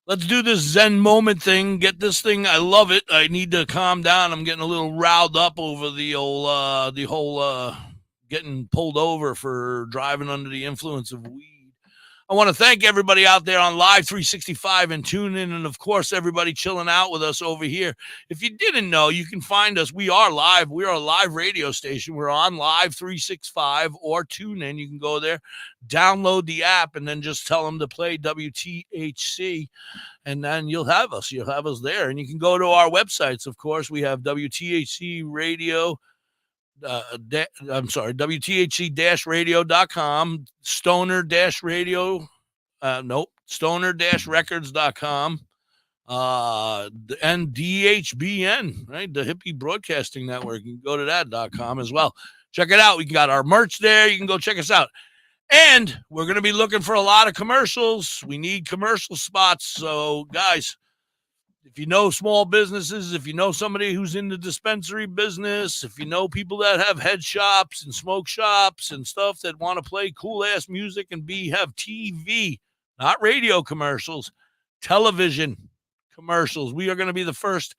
Speaker 1: let's do this Zen moment thing. Get this thing. I love it. I need to calm down. I'm getting a little riled up over the whole getting pulled over for driving under the influence of weed. I want to thank everybody out there on Live 365 and tune in, and of course, everybody chilling out with us over here. If you didn't know, you can find us. We are live. We are a live radio station. We're on Live 365 or tune in. You can go there, download the app, and then just tell them to play WTHC, and then you'll have us. You'll have us there, and you can go to our websites. Of course, we have WTHC Radio. WTHC-radio.com, stoner-radio, stoner-records.com, and DHBN, right? The Hippie Broadcasting Network. You can go to that.com as well. Check it out. We got our merch there. You can go check us out. And we're going to be looking for a lot of commercials. We need commercial spots. So, guys, if you know small businesses, if you know somebody who's in the dispensary business, if you know people that have head shops and smoke shops and stuff that want to play cool-ass music and have TV, not radio commercials, television commercials. We are going to be the first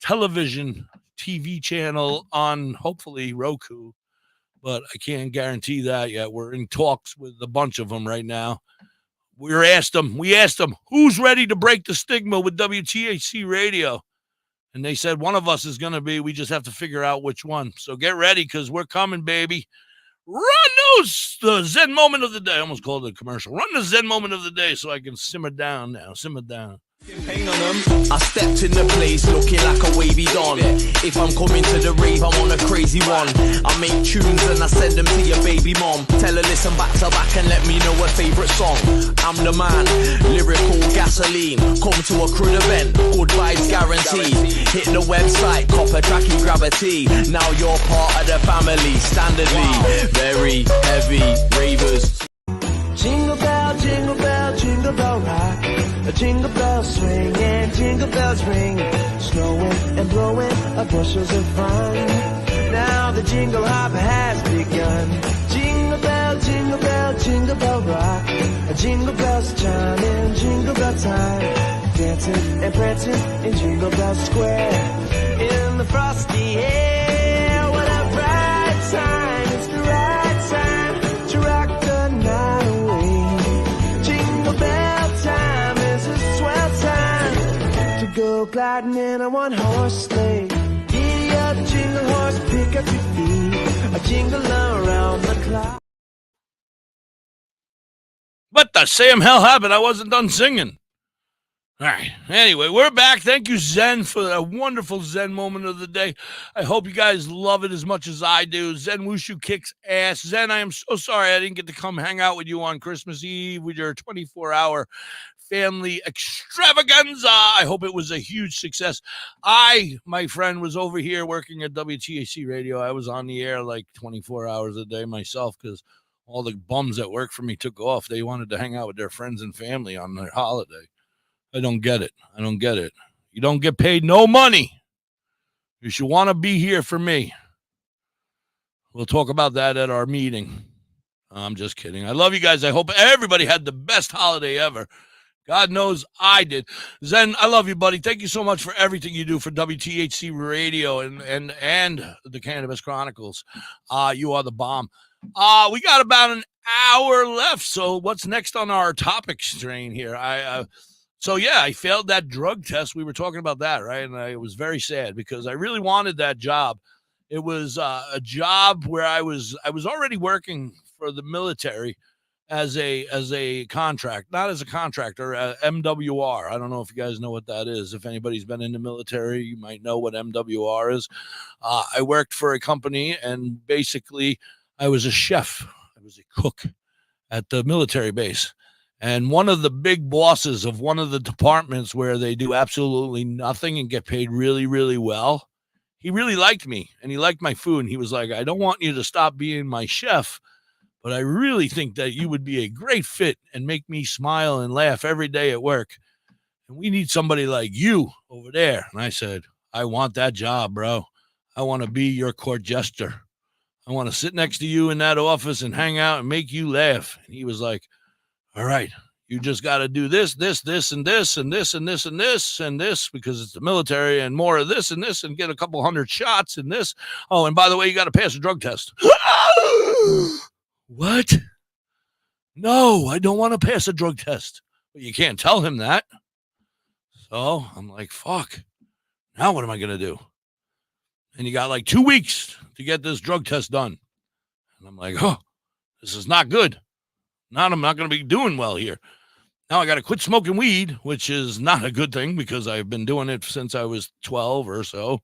Speaker 1: television TV channel on, hopefully, Roku, but I can't guarantee that yet. We're in talks with a bunch of them right now. We asked them, who's ready to break the stigma with WTHC radio? And they said one of us is going to be. We just have to figure out which one. So get ready, because we're coming, baby. Run the Zen moment of the day. I almost called it a commercial. Run the Zen moment of the day so I can simmer down now. Simmer down.
Speaker 8: Pain on them. I stepped in the place looking like a wavy don. If I'm coming to the rave, I'm on a crazy one. I make tunes and I send them to your baby mom. Tell her listen back to back and let me know her favorite song. I'm the man, lyrical gasoline. Come to a crude event, good vibes guaranteed. Hit the website, cop a tracky, grab a tea. Now you're part of the family, standardly. Very heavy ravers. Jingle bell, jingle bell, jingle bell rock. A jingle bell swing and jingle bells ring. Snowing and blowing bushels of fun. Now the jingle hop has begun. Jingle bell, jingle bell, jingle bell rock. A jingle bells chiming, jingle bell time. Dancing and prancing in Jingle Bell Square. In the frosty air, what a bright time. It's the right time to rock the night away. Jingle bell time is a swell time to go gliding in a one-horse sleigh. Giddy up, jingle horse, pick up your feet. A jingle around the clock.
Speaker 1: What the Sam hell happened? I wasn't done singing. All right. Anyway, we're back. Thank you, Zen, for a wonderful Zen moment of the day. I hope you guys love it as much as I do. Zen Wushu kicks ass. Zen, I am so sorry I didn't get to come hang out with you on Christmas Eve with your 24-hour family extravaganza. I hope it was a huge success. My friend, was over here working at WTHC Radio. I was on the air like 24 hours a day myself because all the bums that work for me took off. They wanted to hang out with their friends and family on their holiday. I don't get it. You don't get paid no money. You should want to be here for me. We'll talk about that at our meeting. I'm just kidding. I love you guys. I hope everybody had the best holiday ever. God knows I did. Zen, I love you, buddy. Thank you so much for everything you do for WTHC Radio and the Cannabis Chronicles. You are the bomb. We got about an hour left. So what's next on our topic strain here? I failed that drug test. We were talking about that, right? And I was very sad because I really wanted that job. It was a job where I was already working for the military as a contract, not as a contractor, MWR. I don't know if you guys know what that is. If anybody's been in the military, you might know what MWR is. I worked for a company, and basically I was a chef. I was a cook at the military base. And one of the big bosses of one of the departments where they do absolutely nothing and get paid really, really well, he really liked me and he liked my food. And he was like, I don't want you to stop being my chef, but I really think that you would be a great fit and make me smile and laugh every day at work. And we need somebody like you over there. And I said, I want that job, bro. I want to be your court jester. I want to sit next to you in that office and hang out and make you laugh. And he was like, all right, you just got to do this, this, this, and this, and this, and this, and this, and this, because it's the military, and more of this and this, and get a couple hundred shots in this. Oh, and by the way, you got to pass a drug test. What? No, I don't want to pass a drug test. But you can't tell him that. So I'm like, fuck. Now what am I going to do? And you got like 2 weeks to get this drug test done. And I'm like, oh, this is not good. I'm not going to be doing well here. Now I got to quit smoking weed, which is not a good thing because I've been doing it since I was 12 or so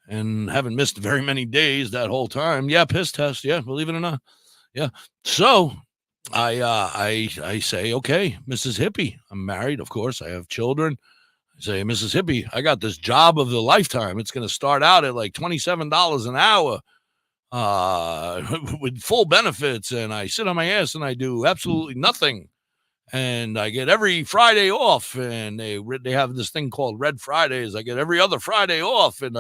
Speaker 1: and haven't missed very many days that whole time. Yeah, piss test. Yeah, believe it or not. Yeah. So I say, okay, Mrs. Hippie, I'm married, of course. I have children. I say, Mrs. Hippie, I got this job of the lifetime. It's going to start out at like $27 an hour with full benefits. And I sit on my ass and I do absolutely nothing. And I get every Friday off. And they have this thing called Red Fridays. I get every other Friday off and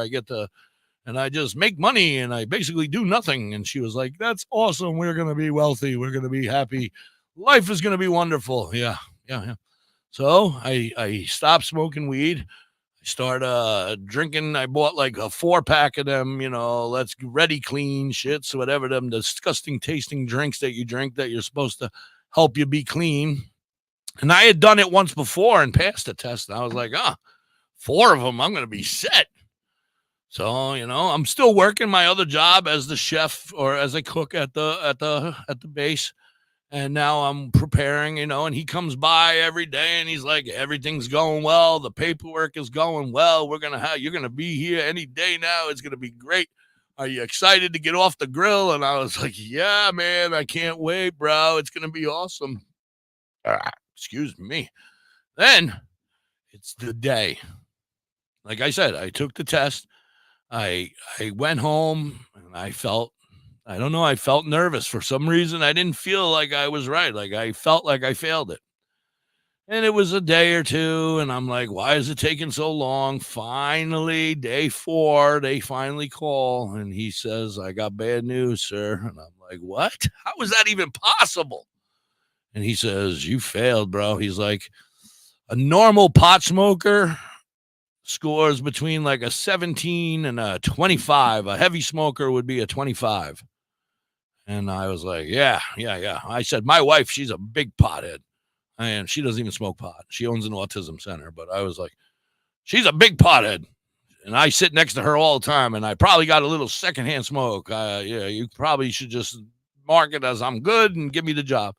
Speaker 1: and I just make money and I basically do nothing. And she was like, that's awesome. We're going to be wealthy. We're going to be happy. Life is going to be wonderful. Yeah. So I stopped smoking weed. I started drinking. I bought like a 4-pack of them, let's ready clean shits, whatever, them disgusting tasting drinks that you drink that you're supposed to help you be clean. And I had done it once before and passed the test. And I was like, 4 of them, I'm going to be set. So, I'm still working my other job as the chef or as a cook at the base. And now I'm preparing, and he comes by every day and he's like, everything's going well. The paperwork is going well. You're going to be here any day now. It's going to be great. Are you excited to get off the grill? And I was like, yeah, man, I can't wait, bro. It's going to be awesome. Excuse me. Then it's the day. Like I said, I took the test. I went home and I felt nervous for some reason. I didn't feel like I was right. Like I felt like I failed it. And it was a day or two. And I'm like, why is it taking so long? Finally, day 4, they finally call. And he says, I got bad news, sir. And I'm like, what? How is that even possible? And he says, you failed, bro. He's like, a normal pot smoker scores between like a 17 and a 25. A heavy smoker would be a 25. And I was like, yeah. I said, my wife, she's a big pothead. And she doesn't even smoke pot. She owns an autism center. But I was like, she's a big pothead. And I sit next to her all the time. And I probably got a little secondhand smoke. You probably should just mark it as I'm good and give me the job.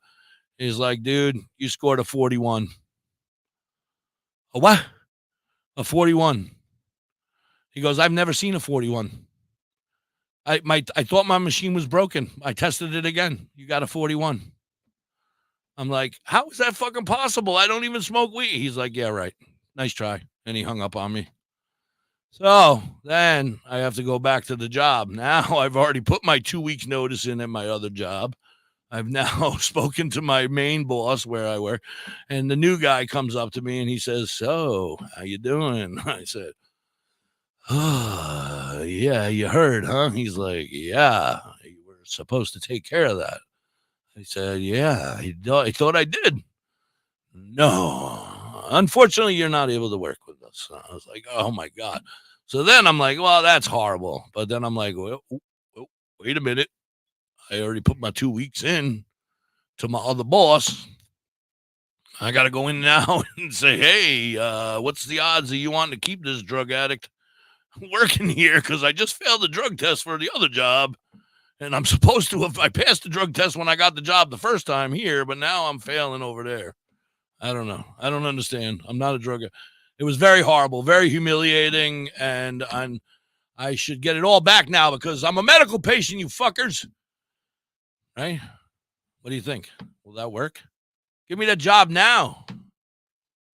Speaker 1: He's like, dude, you scored a 41. A what? A 41. He goes, I've never seen a 41. I thought my machine was broken. I tested it again. You got a 41. I'm like, how is that fucking possible? I don't even smoke weed. He's like, yeah, right. Nice try. And he hung up on me. So then I have to go back to the job. Now I've already put my 2 weeks notice in at my other job. I've now spoken to my main boss where I work, and the new guy comes up to me and he says, so how you doing? I said, oh, yeah, you heard, huh? He's like, yeah, you were supposed to take care of that. I said, yeah, I thought I did. No, unfortunately, you're not able to work with us. I was like, oh my God. So then I'm like, well, that's horrible. But then I'm like, well, wait a minute. I already put my 2 weeks in to my other boss. I got to go in now and say, hey, what's the odds of you wanting to keep this drug addict working here? Because I just failed the drug test for the other job. And I'm supposed to have, I passed the drug test when I got the job the first time here, but now I'm failing over there. I don't know. I don't understand. I'm not a drug addict. It was very horrible, very humiliating. And I should get it all back now because I'm a medical patient, you fuckers. Right? What do you think? Will that work? Give me that job now.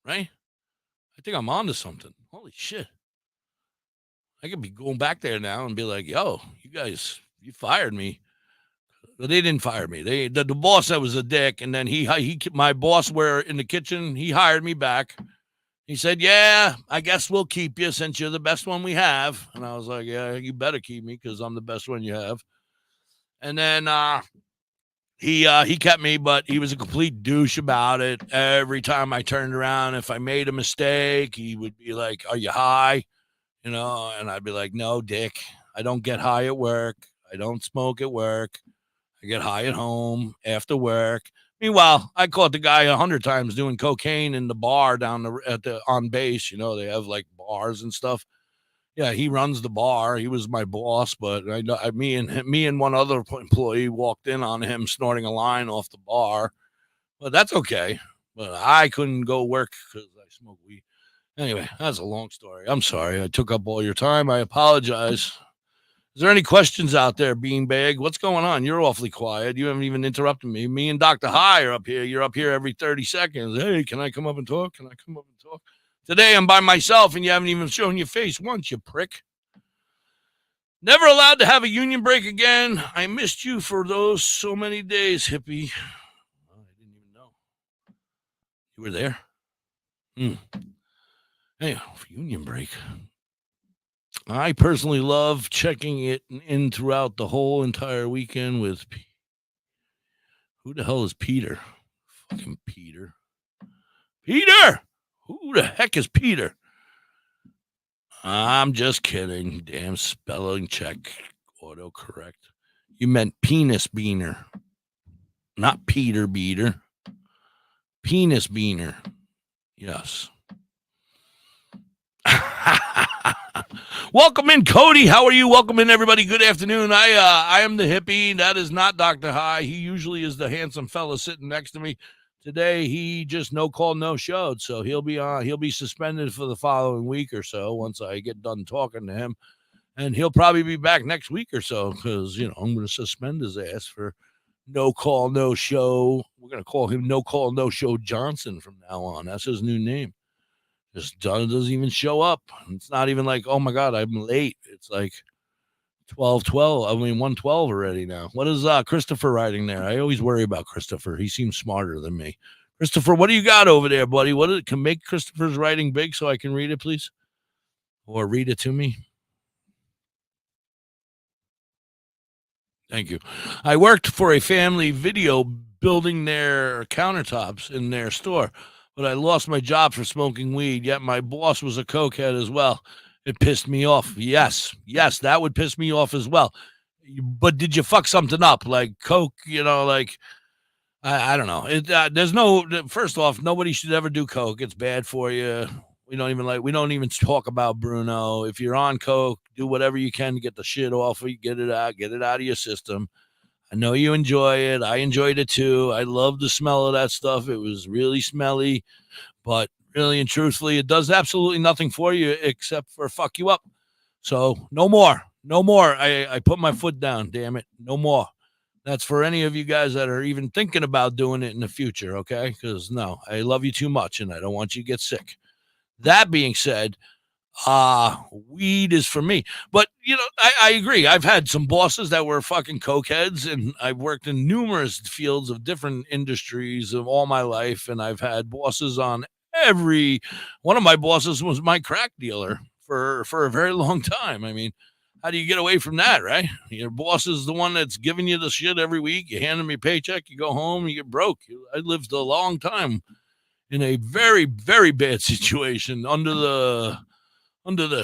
Speaker 1: Right? I think I'm on to something. Holy shit. I could be going back there now and be like, yo, you guys, you fired me. But they didn't fire me. The boss that was a dick. And then he my boss were in the kitchen. He hired me back. He said, yeah, I guess we'll keep you since you're the best one we have. And I was like, yeah, you better keep me because I'm the best one you have. And then he kept me, but he was a complete douche about it. Every time I turned around, if I made a mistake, he would be like, are you high? And I'd be like, no, dick, I don't get high at work. I don't smoke at work. I get high at home after work. Meanwhile, I caught the guy 100 times doing cocaine in the bar down on base. They have like bars and stuff. Yeah, he runs the bar. He was my boss, but me and one other employee walked in on him snorting a line off the bar. But that's okay. But I couldn't go work because I smoke weed. Anyway, that's a long story. I'm sorry I took up all your time. I apologize. Is there any questions out there, Beanbag? What's going on? You're awfully quiet. You haven't even interrupted me. Me and Dr. High are up here. You're up here every 30 seconds. Hey, can I come up and talk? Can I come up and talk? Today I'm by myself, and you haven't even shown your face once, you prick. Never allowed to have a union break again. I missed you for those so many days, hippie. Oh, I didn't even know. You were there? Hey, union break. I personally love checking it in throughout the whole entire weekend with who the hell is Peter? Fucking Peter. Peter! Who the heck is Peter? I'm just kidding. Damn spelling check. Autocorrect. You meant penis beaner. Not Peter Beater. Penis beaner. Yes. Welcome in, Cody. How are you? Welcome in, everybody. Good afternoon. I am the hippie. That is not Dr. High. He usually is the handsome fella sitting next to me. Today he just no call, no showed. So he'll be suspended for the following week or so once I get done talking to him. And he'll probably be back next week or so because I'm going to suspend his ass for no call, no show. We're going to call him No Call, No Show Johnson from now on. That's his new name. Just doesn't even show up. It's not even like, oh my God, I'm late. It's like 1:12 already now. What is Christopher writing there? I always worry about Christopher. He seems smarter than me. Christopher, what do you got over there, buddy? Can make Christopher's writing big so I can read it, please? Or read it to me? Thank you. I worked for a family video building their countertops in their store, but I lost my job for smoking weed, yet my boss was a cokehead as well. It pissed me off. Yes, that would piss me off as well. But did you fuck something up? Like coke, I don't know. First off, nobody should ever do coke. It's bad for you. We don't even talk about Bruno. If you're on coke, do whatever you can to get the shit off of you, get it out of your system. I know you enjoy it. I enjoyed it too. I love the smell of that stuff. It was really smelly, but really and truthfully, it does absolutely nothing for you except for fuck you up. So no more. I put my foot down, damn it. No more. That's for any of you guys that are even thinking about doing it in the future, okay? Because no, I love you too much and I don't want you to get sick. That being said, weed is for me. But, I agree. I've had some bosses that were fucking cokeheads, and I've worked in numerous fields of different industries of all my life, and I've had bosses on one of my bosses was my crack dealer for a very long time. I mean, how do you get away from that, right? Your boss is the one that's giving you the shit every week. You hand him your paycheck, you go home, you get broke. I lived a long time in a very, very bad situation under the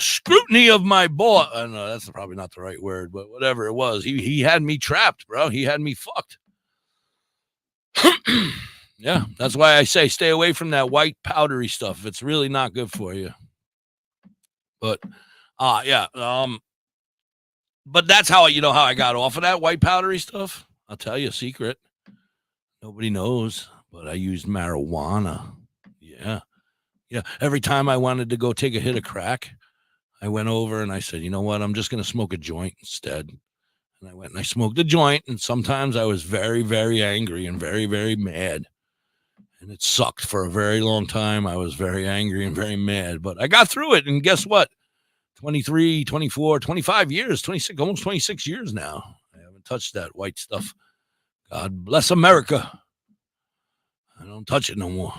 Speaker 1: scrutiny of my boss. I don't know, that's probably not the right word, but whatever it was, he had me trapped, bro. He had me fucked. Yeah, that's why I say stay away from that white powdery stuff. It's really not good for you. But but that's how how I got off of that white powdery stuff. I'll tell you a secret. Nobody knows, but I used marijuana. Yeah. Every time I wanted to go take a hit of crack, I went over and I said, you know what? I'm just going to smoke a joint instead. And I went and I smoked a joint. And sometimes I was very, very angry and very, very mad. And it sucked for a very long time. I was very angry and very mad, but I got through it. And guess what? 23, 24, 25 years, 26, almost 26 years now. I haven't touched that white stuff. God bless America. I don't touch it no more.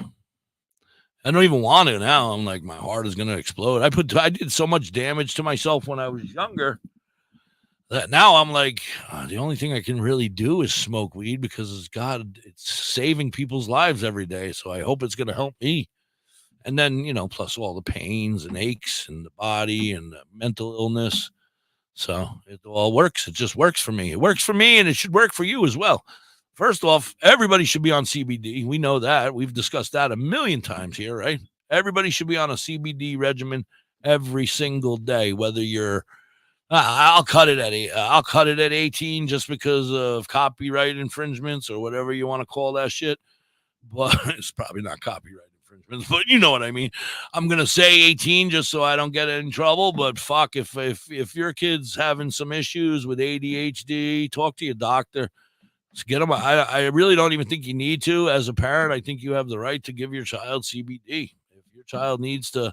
Speaker 1: I don't even want to now. I'm like, my heart is going to explode. I did so much damage to myself when I was younger that now I'm like, the only thing I can really do is smoke weed because it's saving people's lives every day. So I hope it's going to help me. And then, plus all the pains and aches in the body and the mental illness. So it all works. It just works for me. It works for me, and it should work for you as well. First off, everybody should be on CBD. We know that. We've discussed that a million times here, right? Everybody should be on a CBD regimen every single day, whether you're I'll cut it at 18 just because of copyright infringements or whatever you want to call that shit. But it's probably not copyright infringements, but you know what I mean. I'm gonna say 18 just so I don't get in trouble. But fuck, if your kid's having some issues with ADHD, talk to your doctor. Just get them. I really don't even think you need to. As a parent, I think you have the right to give your child CBD. If your child needs to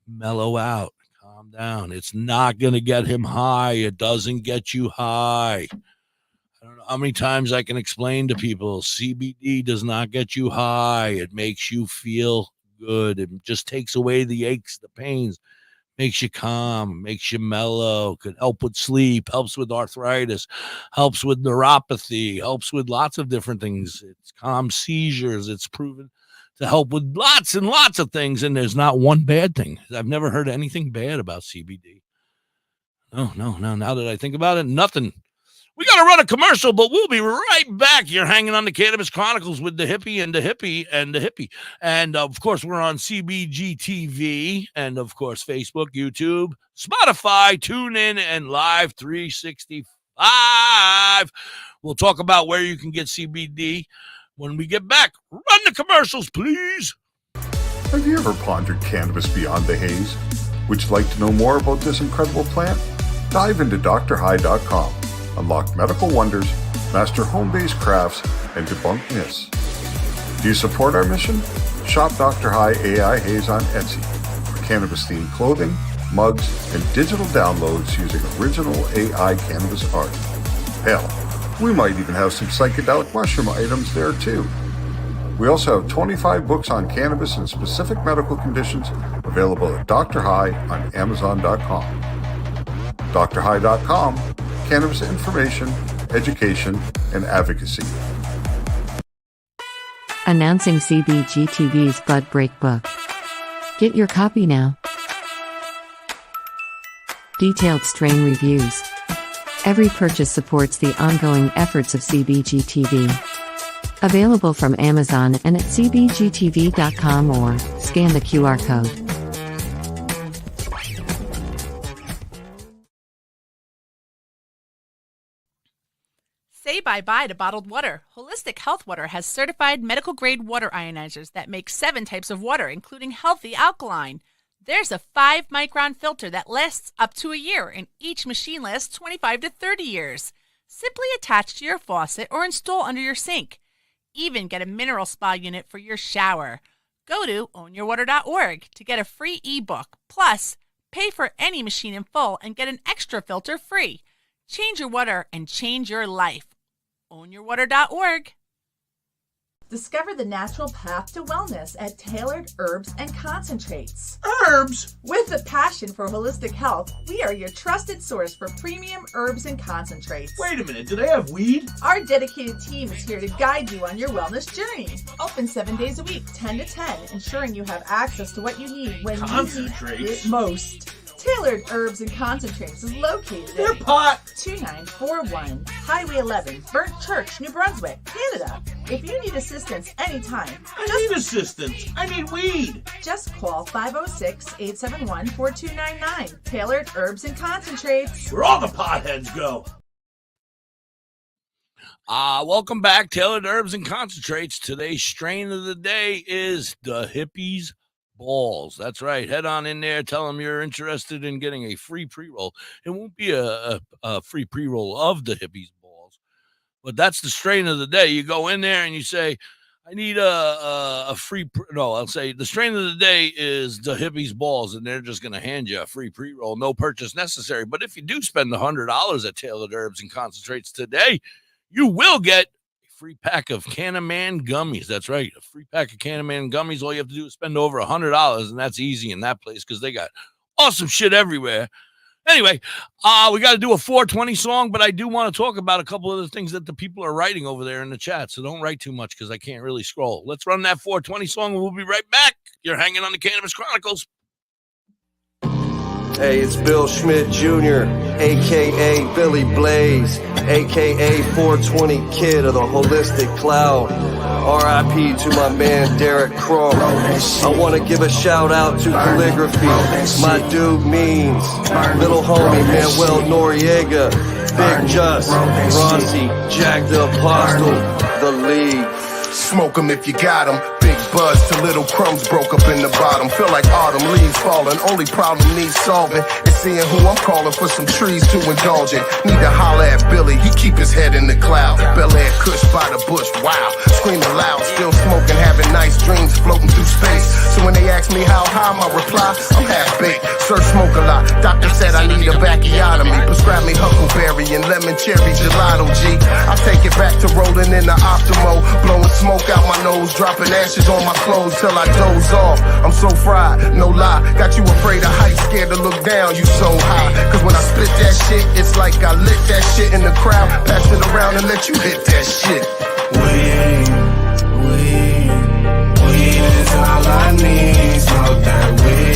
Speaker 1: mellow out, calm down, it's not gonna get him high. It doesn't get you high. I don't know how many times I can explain to people CBD does not get you high. It makes you feel good. It just takes away the aches, the pains, makes you calm, makes you mellow, could help with sleep, helps with arthritis, helps with neuropathy, helps with lots of different things. It's calms seizures. It's proven to help with lots and lots of things. And there's not one bad thing. I've never heard anything bad about CBD. No. Now that I think about it, nothing. We got to run a commercial, but we'll be right back. You're hanging on the Cannabis Chronicles with Da.Hippie and Da.Hippie and Da.Hippie. And, of course, we're on CBG TV and, of course, Facebook, YouTube, Spotify, TuneIn, and Live 365. We'll talk about where you can get CBD when we get back. Run the commercials, please.
Speaker 5: Have you ever pondered cannabis beyond the haze? Would you like to know more about this incredible plant? Dive into drhi.com. Unlock medical wonders, master home-based crafts, and debunk myths. Do you support our mission? Shop Dr. Hi AI Haze on Etsy for cannabis-themed clothing, mugs, and digital downloads using original AI cannabis art. Hell, we might even have some psychedelic mushroom items there too. We also have 25 books on cannabis and specific medical conditions available at Dr. Hi on Amazon.com. drhi.com. Cannabis information, education, and advocacy.
Speaker 3: Announcing CBG TV's Bud Break book. Get your copy now. Detailed strain reviews. Every purchase supports the ongoing efforts of CBG TV. Available from Amazon and at cbgtv.com or scan the QR code.
Speaker 6: Say bye-bye to bottled water. Holistic Health Water has certified medical-grade water ionizers that make 7 types of water, including healthy alkaline. There's a 5-micron filter that lasts up to a year, and each machine lasts 25 to 30 years. Simply attach to your faucet or install under your sink. Even get a mineral spa unit for your shower. Go to ownyourwater.org to get a free ebook. Plus, pay for any machine in full and get an extra filter free. Change your water and change your life. Ownyourwater.org.
Speaker 7: Discover the natural path to wellness at Tailored Herbs and Concentrates.
Speaker 1: Herbs?
Speaker 7: With a passion for holistic health, we are your trusted source for premium herbs and concentrates.
Speaker 1: Wait a minute, do they have weed?
Speaker 7: Our dedicated team is here to guide you on your wellness journey. Open 7 days a week, 10 to 10, ensuring you have access to what you need when you need it most. Tailored Herbs and Concentrates is located
Speaker 1: at pot
Speaker 7: 2941 Highway 11, Burnt Church, New Brunswick, Canada. If you need assistance anytime,
Speaker 1: I need assistance. I need weed.
Speaker 7: Just call 506-871-4299. Tailored Herbs and Concentrates.
Speaker 1: Where all the potheads go. Welcome back, Tailored Herbs and Concentrates. Today's strain of the day is Da.Hippie's balls. That's right. Head on in there. Tell them you're interested in getting a free pre-roll. It won't be a free pre-roll of Da.Hippie's balls, but that's the strain of the day. You go in there and you say, I need a free, I'll say the strain of the day is Da.Hippie's balls, and they're just going to hand you a free pre-roll. No purchase necessary. But if you do spend $100 at Tailored Herbs and Concentrates today, you will get free pack of Cannaman gummies. That's right, a free pack of Cannaman gummies. All you have to do is spend over $100, and that's easy in that place because they got awesome shit everywhere. Anyway, we got to do a 420 song, but I do want to talk about a couple of the things that the people are writing over there in the chat. So don't write too much because I can't really scroll. Let's run that 420 song, and we'll be right back. You're hanging on the Cannabis Chronicles.
Speaker 12: Hey, it's Bill Schmidt Jr., a.k.a. Billy Blaze, a.k.a. 420 Kid of the Holistic Cloud. R.I.P. to my man Derek Crum. I want to give a shout out to Calligraphy, my dude Means, little homie Manuel Noriega, Big Just, Rossi, Jack the Apostle, The League.
Speaker 13: Smoke 'em if you got 'em. Big buzz till little crumbs broke up in the bottom. Feel like autumn leaves falling. Only problem needs solving is seeing who I'm calling for some trees to indulge in. Need to holler at Billy, he keep his head in the cloud. Bel Air Kush by the bush, wow. Screaming loud, still smoking, having nice dreams, floating through space. So when they ask me how high, my reply, I'm half baked. Sir, smoke a lot. Doctor said I need a bacchiotomy. Prescribe me huckleberry and lemon cherry gelato, G. I take it back to rolling in the Optimo, blowing smoke out my nose, dropping ashes on my clothes till I doze off. I'm so fried, no lie. Got you afraid of heights, scared to look down, you so high. Cause when I spit that shit, it's like I lit that shit in the crowd. Pass it around and let you hit that shit. Weed is all I need. Smoke that weed.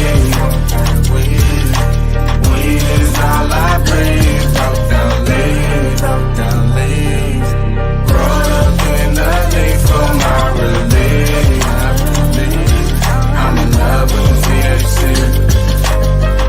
Speaker 13: Weed is all I breathe. Broke down leaves, broke down leaves. Roll up in the leaf for my relief. I'm in love with the THC.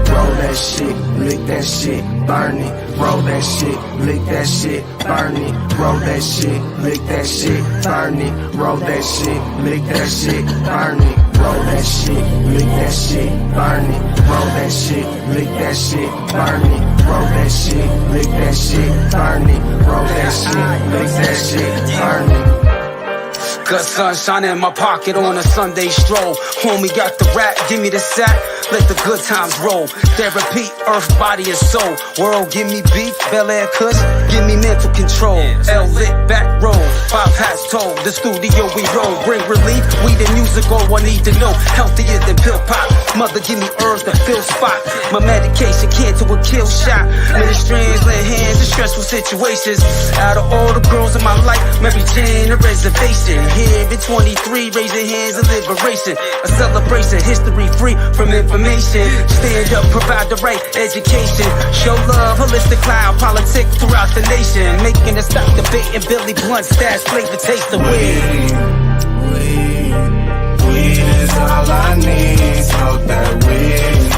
Speaker 13: Roll that shit, lick that shit, burn it. Roll that shit, lick that shit, burn it. Roll that shit, lick that shit, burn it. Roll that shit, lick that shit, burn it. Roll that shit, lick that shit, burn it. Roll that shit, lick that shit, burn it. Roll that shit, lick that shit, burn it. Roll that shit, lick that shit, burn it.
Speaker 14: Good sunshine in my pocket on a Sunday stroll. Homie got the rat, give me the sack, let the good times roll. Therapy, earth, body, and soul. World, give me beef, Bel Air Kush, give me mental control. L-lit, back row, 5 hats told. The studio we roll, bring relief, weed and music, all I need to know. Healthier than pill pop, mother give me herbs that fill spot. My medication can't to a kill shot. Many strands, lay hands in stressful situations. Out of all the girls in my life, Mary Jane, a reservation. Here in 23, raising hands of liberation. A celebration, history free from information. Stand up, provide the right education. Show love, holistic cloud, politics throughout the nation. Making us stop debating Billy Blunt, stash, flavor, taste the weed. Weed is all I need. Smoke that weed.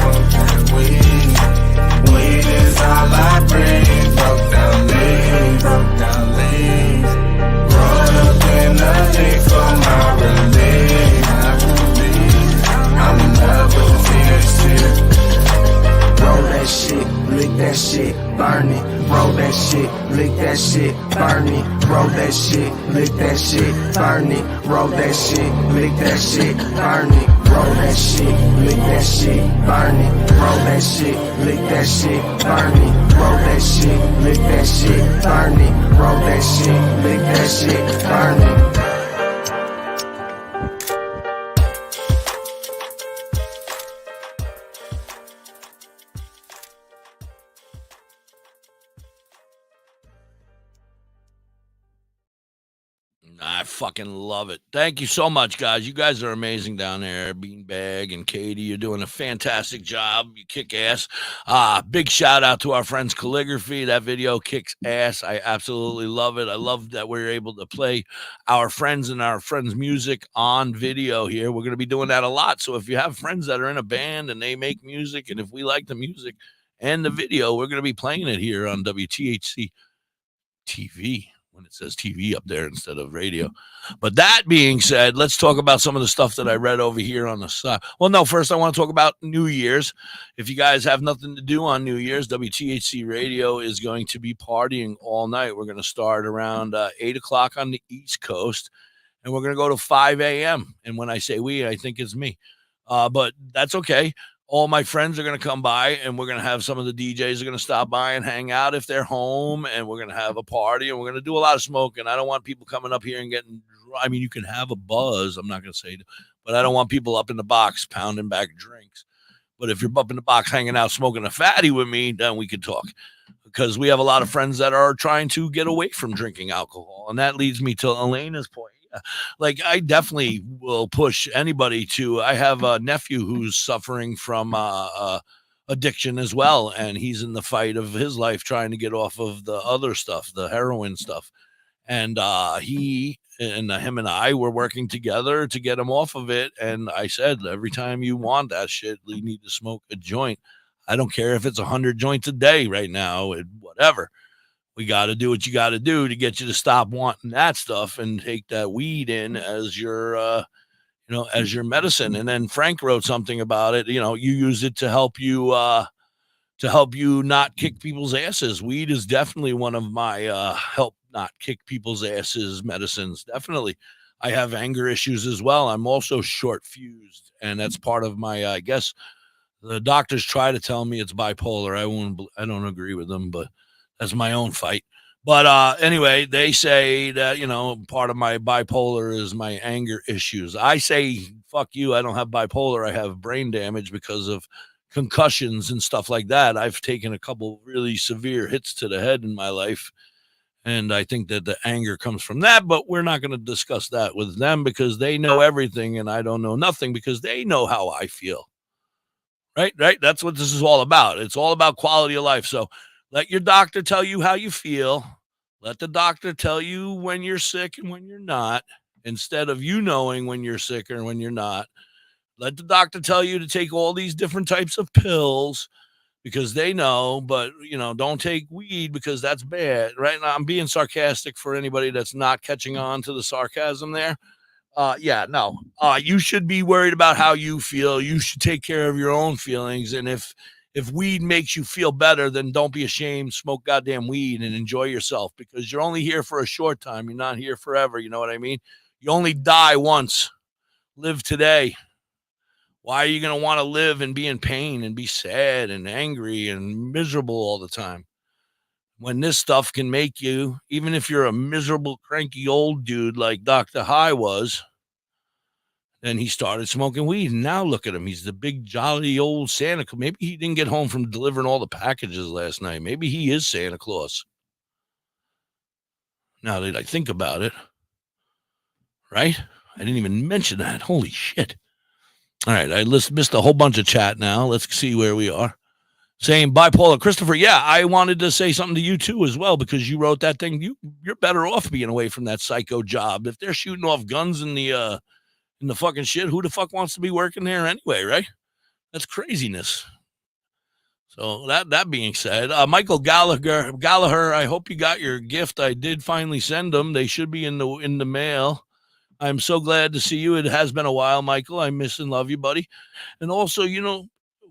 Speaker 14: Weed is all I breathe. Broke down leaves, broke down leaves. Roll up in the leaf for my relief. I'm in love with the THC. Roll that shit, lick that shit, burn it. Roll that shit, lick that shit, burn it. Roll that shit, lick that shit, burn it. Roll that shit, lick that shit, burn it. Roll that shit, lick that shit, burn it. Roll that shit, lick that shit, burn it. Roll that shit, lick that shit, burn it. Roll that shit, lick that shit, burn it.
Speaker 1: I fucking love it. Thank you so much, guys. You guys are amazing down there. Beanbag and Katie, you're doing a fantastic job. You kick ass. Big shout out to our friends Calligraphy. That video kicks ass. I absolutely love it. I love that we're able to play our friends and our friends' music on video here. We're going to be doing that a lot. So if you have friends that are in a band and they make music, and if we like the music and the video, we're going to be playing it here on WTHC TV. When it says TV up there instead of radio. But that being said, let's talk about some of the stuff that I read over here on the side. Well, no, first I want to talk about New Year's. If you guys have nothing to do on New Year's, WTHC Radio is going to be partying all night. We're going to start around 8 o'clock on the East Coast, and we're going to go to 5 a.m. And when I say we, I think it's me. But that's okay. all my friends are going to come by, and we're going to have some of the DJs are going to stop by and hang out if they're home, and we're going to have a party, and we're going to do a lot of smoking. I don't want people coming up here and getting, I mean, you can have a buzz. I'm not going to say, but I don't want people up in the box pounding back drinks. But if you're up in the box hanging out smoking a fatty with me, then we could talk, because we have a lot of friends that are trying to get away from drinking alcohol. And that leads me to Elena's point. Like, I definitely will push anybody to, I have a nephew who's suffering from addiction as well. And he's in the fight of his life trying to get off of the other stuff, the heroin stuff. And him and I were working together to get him off of it. And I said, every time you want that shit, you need to smoke a joint. I don't care if it's 100 joints a day right now, whatever. We got to do what you got to do to get you to stop wanting that stuff and take that weed in as your, as your medicine. And then Frank wrote something about it. You use it to help you not kick people's asses. Weed is definitely one of my help not kick people's asses medicines. Definitely. I have anger issues as well. I'm also short fused, and that's part of my, I guess the doctors try to tell me it's bipolar. I don't agree with them, but that's my own fight. But anyway, they say that, part of my bipolar is my anger issues. I say, fuck you. I don't have bipolar. I have brain damage because of concussions and stuff like that. I've taken a couple really severe hits to the head in my life. And I think that the anger comes from that, but we're not going to discuss that with them because they know everything and I don't know nothing because they know how I feel. Right. That's what this is all about. It's all about quality of life. So let your doctor tell you how you feel. Let the doctor tell you when you're sick and when you're not, instead of you knowing when you're sick or when you're not. Let the doctor tell you to take all these different types of pills because they know, but, don't take weed because that's bad. Right now, I'm being sarcastic for anybody that's not catching on to the sarcasm there. You should be worried about how you feel. You should take care of your own feelings. And if weed makes you feel better, then don't be ashamed. Smoke goddamn weed and enjoy yourself because you're only here for a short time. You're not here forever. You know what I mean? You only die once. Live today. Why are you going to want to live and be in pain and be sad and angry and miserable all the time? When this stuff can make you, even if you're a miserable, cranky old dude like Dr. High was, then he started smoking weed. And now look at him. He's the big, jolly old Santa Claus. Maybe he didn't get home from delivering all the packages last night. Maybe he is Santa Claus. Now that I think about it, right? I didn't even mention that. Holy shit. All right, I missed a whole bunch of chat now. Let's see where we are. Saying bipolar. Christopher, yeah, I wanted to say something to you too as well because you wrote that thing. You're better off being away from that psycho job. If they're shooting off guns in the fucking shit, who the fuck wants to be working there anyway, right? That's craziness. So that being said, Michael Gallagher, I hope you got your gift. I did finally send them. They should be in the mail. I'm so glad to see you. It has been a while, Michael. I miss and love you, buddy. And also,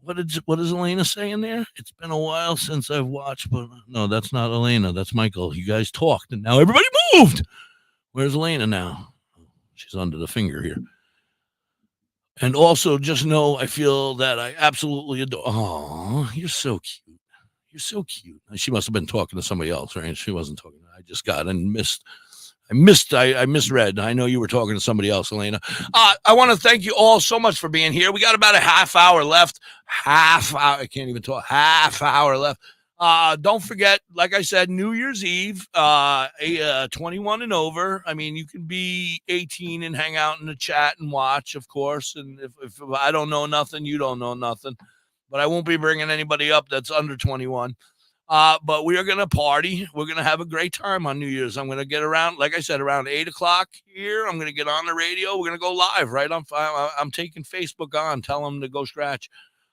Speaker 1: what is Elena saying there? It's been a while since I've watched, but no, that's not Elena. That's Michael. You guys talked, and now everybody moved. Where's Elena now? She's under the finger here. And also, just know I feel that I absolutely adore. Oh, you're so cute. You're so cute. She must have been talking to somebody else, right? She wasn't talking. I just got and missed. I misread. I know you were talking to somebody else, Elena. I want to thank you all so much for being here. We got about a half hour left. Half hour. I can't even talk. Half hour left. Don't forget, like I said, New Year's Eve, 21 and over. I mean, you can be 18 and hang out in the chat and watch, of course. And if I don't know nothing, you don't know nothing. But I won't be bringing anybody up that's under 21. But we are going to party. We're going to have a great time on New Year's. I'm going to get around, like I said, around 8 o'clock here. I'm going to get on the radio. We're going to go live, right? I'm taking Facebook on. Tell them to go scratch.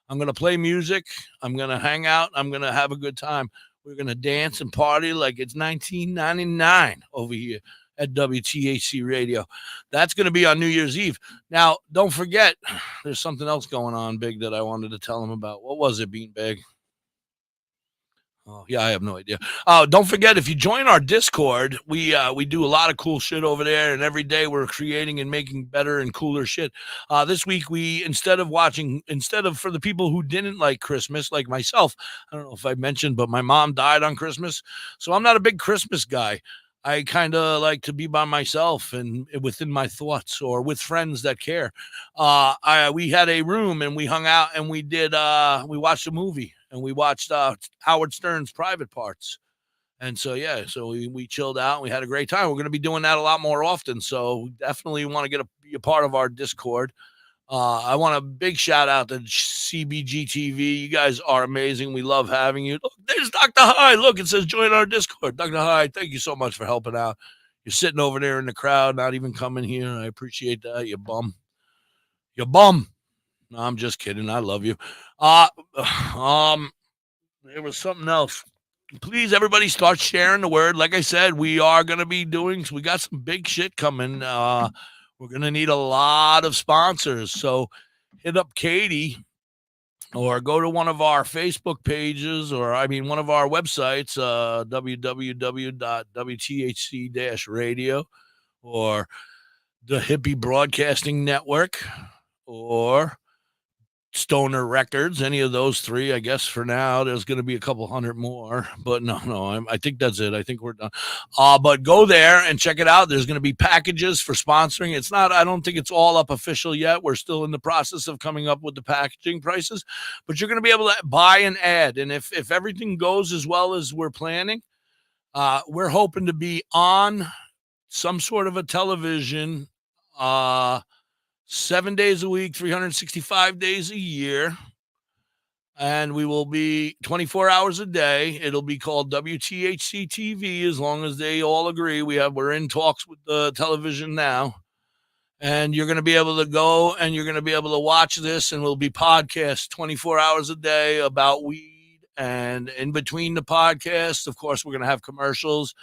Speaker 1: I'm going to play music. I'm going to hang out. I'm going to have a good time. We're going to dance and party like it's 1999 over here at WTHC Radio. That's going to be on New Year's Eve. Now, don't forget, there's something else going on big that I wanted to tell them about. What was it, Beanbag? Oh, yeah, I have no idea. Don't forget, if you join our Discord, we do a lot of cool shit over there, and every day we're creating and making better and cooler shit. This week, instead of for the people who didn't like Christmas, like myself, I don't know if I mentioned, but my mom died on Christmas, so I'm not a big Christmas guy. I kind of like to be by myself and within my thoughts or with friends that care. We had a room and we hung out and we watched a movie and we watched Howard Stern's Private Parts. And so, yeah, so we chilled out and we had a great time. We're going to be doing that a lot more often. So definitely want to be a part of our Discord. I want a big shout out to CBG TV. You guys are amazing. We love having you. Look, there's Dr. High. Look, it says join our Discord. Dr. High, thank you so much for helping out. You're sitting over there in the crowd, not even coming here. I appreciate that. You bum. You bum. No, I'm just kidding. I love you. There was something else. Please, everybody, start sharing the word. Like I said, we are going to be we got some big shit coming. We're going to need a lot of sponsors. So hit up Katie or go to one of our Facebook pages or, one of our websites, www.wthc-radio or the Hippie Broadcasting Network or Stoner Records, any of those three, I guess for now. There's going to be a couple hundred more, but no, I think that's it. I think we're done. But go there and check it out. There's going to be packages for sponsoring. I don't think it's all up official yet. We're still in the process of coming up with the packaging prices, but you're going to be able to buy and add. And if everything goes as well as we're planning, we're hoping to be on some sort of a television, 7 days a week, 365 days a year. And we will be 24 hours a day. It'll be called WTHC TV as long as they all agree. We're in talks with the television now. And you're going to be able to go and you're going to be able to watch this, and we'll be podcast 24 hours a day about weed. And in between the podcasts, of course, we're going to have commercials.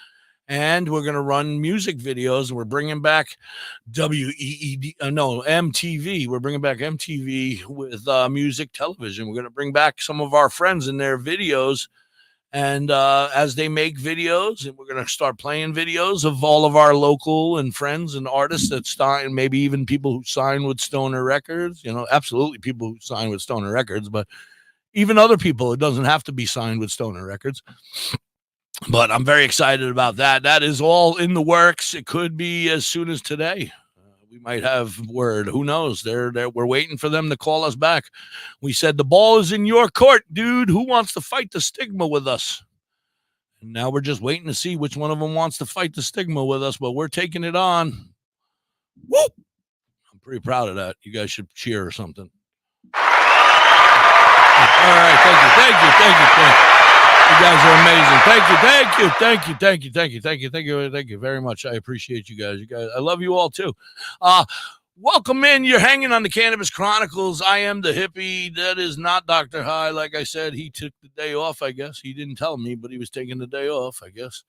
Speaker 1: And we're going to run music videos. We're bringing back MTV. We're bringing back MTV with music television. We're going to bring back some of our friends in their videos. And as they make videos, and we're going to start playing videos of all of our local and friends and artists that sign, maybe even people who sign with Stoner Records, absolutely people who sign with Stoner Records, but even other people. It doesn't have to be signed with Stoner Records. But I'm very excited about that. That is all in the works. It could be as soon as today. We might have word. Who knows? We're waiting for them to call us back. We said the ball is in your court, dude. Who wants to fight the stigma with us? And now we're just waiting to see which one of them wants to fight the stigma with us, but we're taking it on. Woo! I'm pretty proud of that. You guys should cheer or something. All right. Thank you. You guys are amazing. Thank you very much. I appreciate you guys. I love you all too. Welcome in. You're hanging on the Cannabis Chronicles. I am the hippie. That is not Dr. High. Like I said, he took the day off, I guess. He didn't tell me, but he was taking the day off, I guess.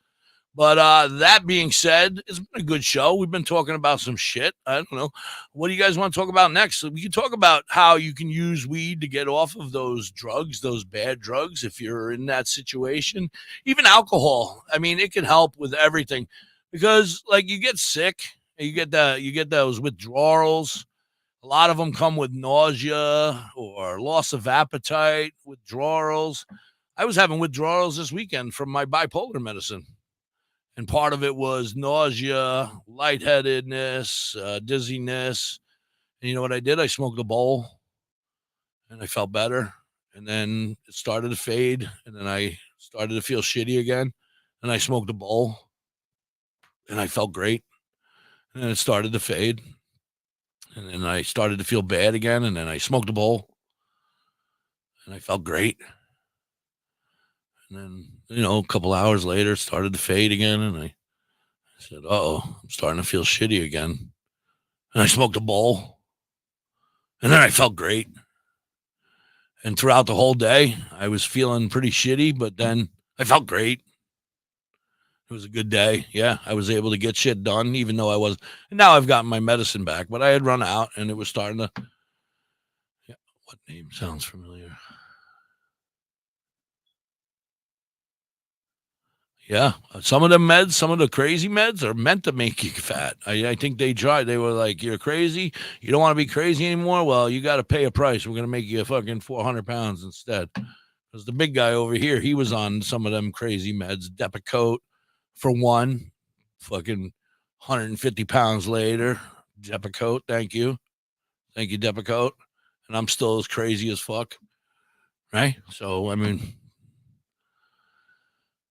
Speaker 1: But that being said, it's been a good show. We've been talking about some shit. I don't know. What do you guys want to talk about next? We can talk about how you can use weed to get off of those drugs, those bad drugs, if you're in that situation. Even alcohol. It can help with everything. Because, you get sick, you get those withdrawals. A lot of them come with nausea or loss of appetite, withdrawals. I was having withdrawals this weekend from my bipolar medicine. And part of it was nausea, lightheadedness, dizziness. And you know what I did? I smoked a bowl and I felt better. And then it started to fade. And then I started to feel shitty again. And I smoked a bowl and I felt great. And then it started to fade. And then I started to feel bad again. And then I smoked a bowl and I felt great. And then, a couple hours later, it started to fade again. And I said, I'm starting to feel shitty again. And I smoked a bowl. And then I felt great. And throughout the whole day, I was feeling pretty shitty, but then I felt great. It was a good day. Yeah, I was able to get shit done, even though I wasn't. And now I've gotten my medicine back, but I had run out, and it was starting to. Yeah, what name sounds familiar? Yeah, some of the meds, some of the crazy meds are meant to make you fat. I think they tried. They were like, "You're crazy. You don't want to be crazy anymore. Well, you got to pay a price. We're gonna make you fucking 400 pounds instead." Because the big guy over here, he was on some of them crazy meds. Depakote, for one, fucking 150 pounds later. Depakote, thank you, Depakote, and I'm still as crazy as fuck, right? So I mean.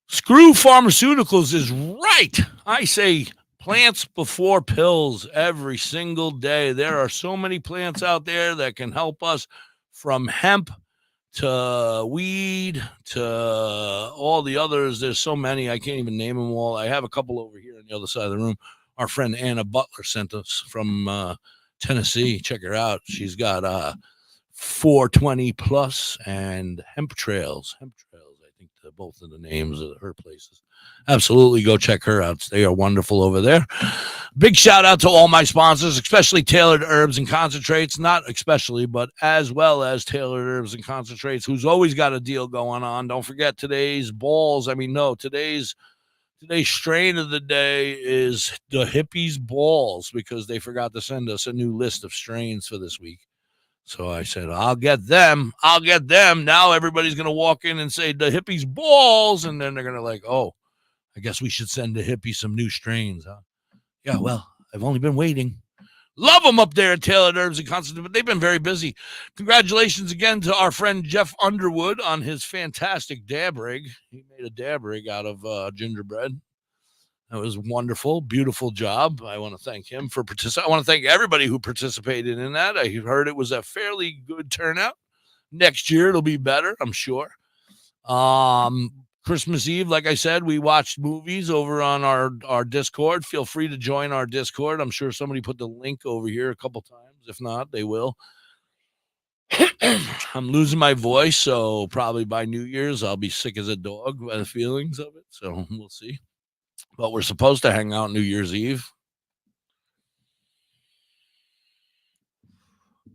Speaker 1: Screw pharmaceuticals is right. I say plants before pills every single day. There are so many plants out there that can help us, from hemp to weed to all the others. There's so many. I can't even name them all. I have a couple over here on the other side of the room. Our friend Anna Butler sent us from Tennessee. Check her out. She's got 420 plus and hemp trails. I think both of the names of her places. Absolutely go check her out. They are wonderful over there. Big shout out to all my sponsors, especially Tailored Herbs and Concentrates. Not especially, but as well as Tailored Herbs and Concentrates, who's always got a deal going on. Don't forget today's strain of the day is Da.Hippie's balls, because they forgot to send us a new list of strains for this week. So I said, I'll get them. Now everybody's going to walk in and say Da.Hippie's balls. And then they're going to like, oh, I guess we should send Da.Hippie some new strains. Huh? Yeah, well, I've only been waiting. Love them up there at Tailored Herbs and Concentrates, but they've been very busy. Congratulations again to our friend Jeff Underwood on his fantastic dab rig. He made a dab rig out of gingerbread. That was wonderful, beautiful job. I want to thank him for participating. I want to thank everybody who participated in that. I heard it was a fairly good turnout. Next year it'll be better, I'm sure. Christmas Eve, like I said, we watched movies over on our Discord. Feel free to join our Discord. I'm sure somebody put the link over here a couple times. If not, they will. I'm losing my voice, so probably by New Year's I'll be sick as a dog by the feelings of it. So we'll see. But we're supposed to hang out New Year's Eve.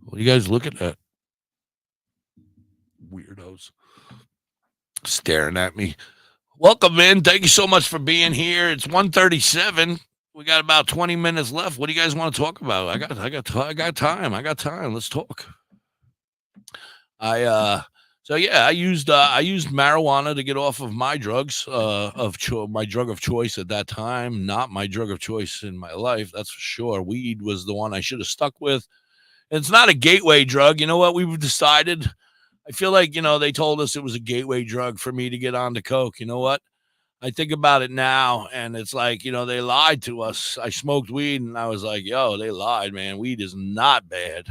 Speaker 1: What are you guys looking at? Weirdos. Staring at me. Welcome in. Thank you so much for being here. It's 1:37. We got about 20 minutes left. What do you guys want to talk about? I got time. Let's talk. So yeah, I used marijuana to get off of my drugs my drug of choice at that time. Not my drug of choice in my life, that's for sure. Weed was the one I should have stuck with. And it's not a gateway drug. You know what we've decided? I feel like, they told us it was a gateway drug for me to get onto coke. You know what? I think about it now, and it's like, they lied to us. I smoked weed, and I was like, yo, they lied, man. Weed is not bad.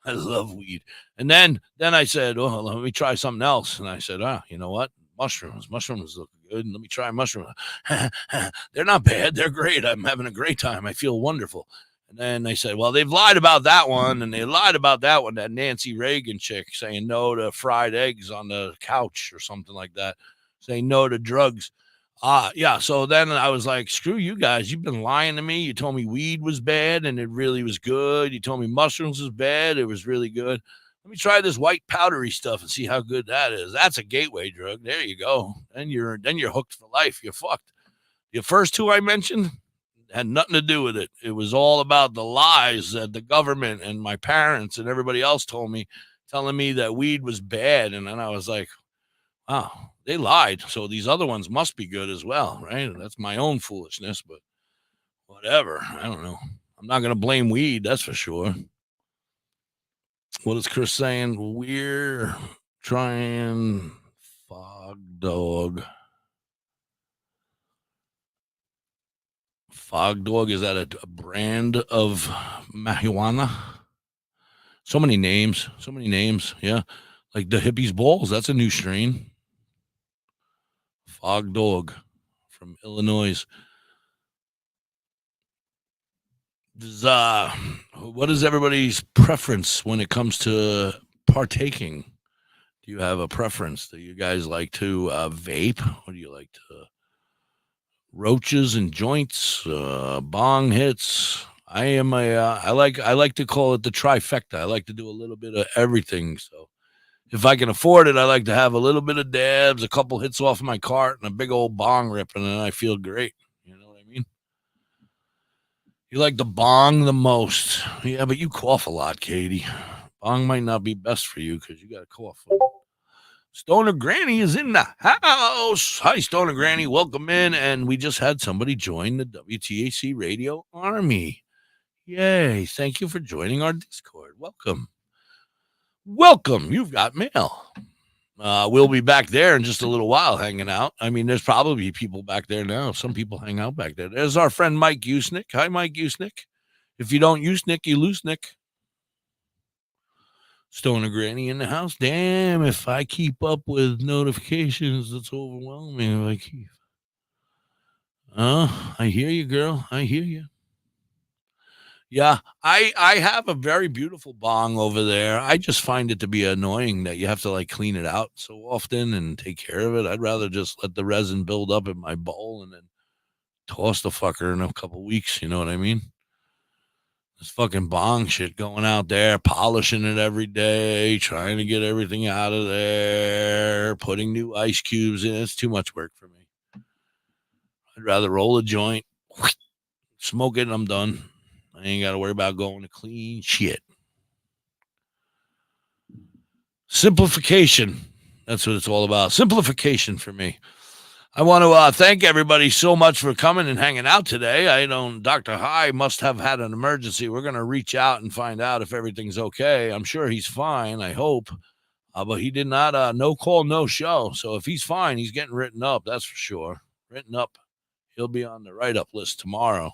Speaker 1: I love weed. And then I said, oh, let me try something else. And I said, you know what? Mushrooms look good. Let me try mushrooms. They're not bad. They're great. I'm having a great time. I feel wonderful. And then they said, well, they've lied about that one. And they lied about that one, that Nancy Reagan chick saying no to fried eggs on the couch or something like that, saying no to drugs. Yeah. So then I was like, screw you guys. You've been lying to me. You told me weed was bad and it really was good. You told me mushrooms was bad. It was really good. Let me try this white powdery stuff and see how good that is. That's a gateway drug. There you go. Then you're hooked for life. You're fucked. The first two I mentioned had nothing to do with it. It was all about the lies that the government and my parents and everybody else told me, telling me that weed was bad. And then I was like, wow, they lied. So these other ones must be good as well, right? That's my own foolishness, but whatever. I don't know. I'm not going to blame weed, that's for sure. What is Chris saying? We're trying Fog Dog. Fog Dog, is that a brand of marijuana? So many names. Yeah. Like Da.Hippie's balls. That's a new strain. Fog Dog from Illinois. What is everybody's preference when it comes to partaking? Do you have a preference? Do you guys like to vape? Or do you like to roaches and joints, bong hits? I like to call it the trifecta. I like to do a little bit of everything. So If I can afford it, I like to have a little bit of dabs, a couple hits off my cart, and a big old bong rip, and then I feel great. You know what I mean? You like the bong the most. Yeah, but you cough a lot, Katie. Bong might not be best for you because you got a cough. Stoner Granny is in the house. Hi, Stoner Granny. Welcome in. And we just had somebody join the WTHC Radio Army. Yay. Thank you for joining our Discord. Welcome. Welcome. You've got mail. We'll be back there in just a little while hanging out. I mean, there's probably people back there now. Some people hang out back there. There's our friend Mike Usnick. Hi, Mike Usnick. If you don't use Nick, you lose Nick. Stoner Granny in the house. Damn, if I keep up with notifications, it's overwhelming. If I keep. I hear you, girl. I hear you. Yeah, I have a very beautiful bong over there. I just find it to be annoying that you have to like clean it out so often and take care of it. I'd rather just let the resin build up in my bowl and then toss the fucker in a couple weeks. You know what I mean? This fucking bong shit going out there, polishing it every day, trying to get everything out of there, putting new ice cubes in. It's too much work for me. I'd rather roll a joint, smoke it, and I'm done. I ain't got to worry about going to clean shit. Simplification. That's what it's all about. Simplification for me. I want to thank everybody so much for coming and hanging out today. Dr. High must have had an emergency. We're going to reach out and find out if everything's okay. I'm sure he's fine, I hope. But he did not, no call, no show. So if he's fine, he's getting written up, that's for sure. Written up. He'll be on the write-up list tomorrow.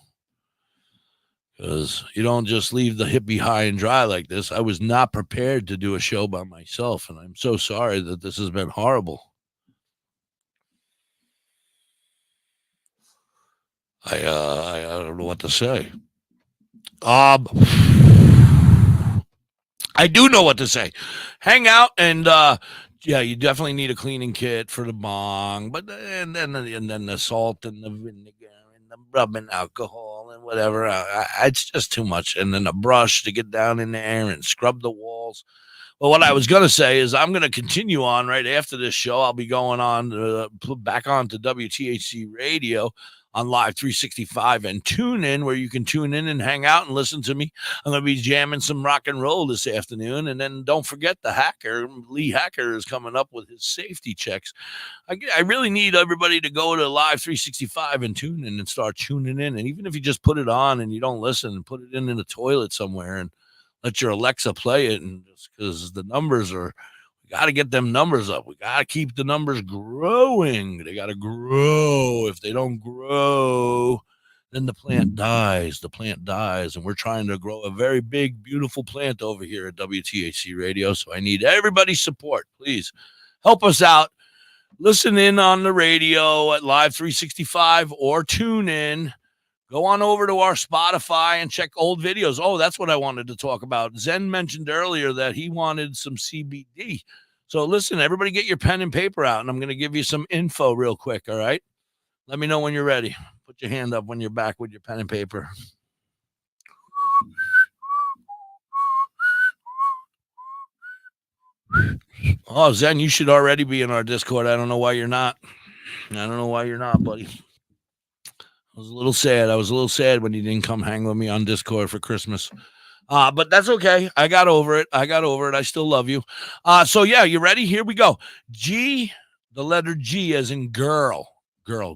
Speaker 1: Because you don't just leave the hippie high and dry like this. I was not prepared to do a show by myself, and I'm so sorry that this has been horrible. I don't know what to say. I do know what to say. Hang out and yeah, you definitely need a cleaning kit for the bong, but and then the salt and the vinegar and the rubbing alcohol and whatever. It's just too much. And then a brush to get down in there and scrub the walls. Well, what I was going to say is I'm going to continue on right after this show. I'll be going on back on to WTHC Radio on Live 365 and tune in, where you can tune in and hang out and listen to me. I'm going to be jamming some rock and roll this afternoon. And then don't forget the Hacker, Lee Hacker, is coming up with his safety checks. I really need everybody to go to Live 365 and tune in and start tuning in. And even if you just put it on and you don't listen, put it in the toilet somewhere and let your Alexa play it. And just because the numbers are, got to get them numbers up. We got to keep the numbers growing. They got to grow. If they don't grow, then the plant dies. The plant dies. And we're trying to grow a very big, beautiful plant over here at WTHC Radio. So I need everybody's support. Please help us out. Listen in on the radio at Live 365 or tune in. Go on over to our Spotify and check old videos. Oh, that's what I wanted to talk about. Zen mentioned earlier that he wanted some CBD. So listen, everybody get your pen and paper out, and I'm going to give you some info real quick, all right? Let me know when you're ready. Put your hand up when you're back with your pen and paper. Oh, Zen, you should already be in our Discord. I don't know why you're not. Buddy. I was a little sad when you didn't come hang with me on Discord for Christmas. But that's okay. I got over it. I still love you. So yeah, you ready? Here we go. G, the letter G as in girl,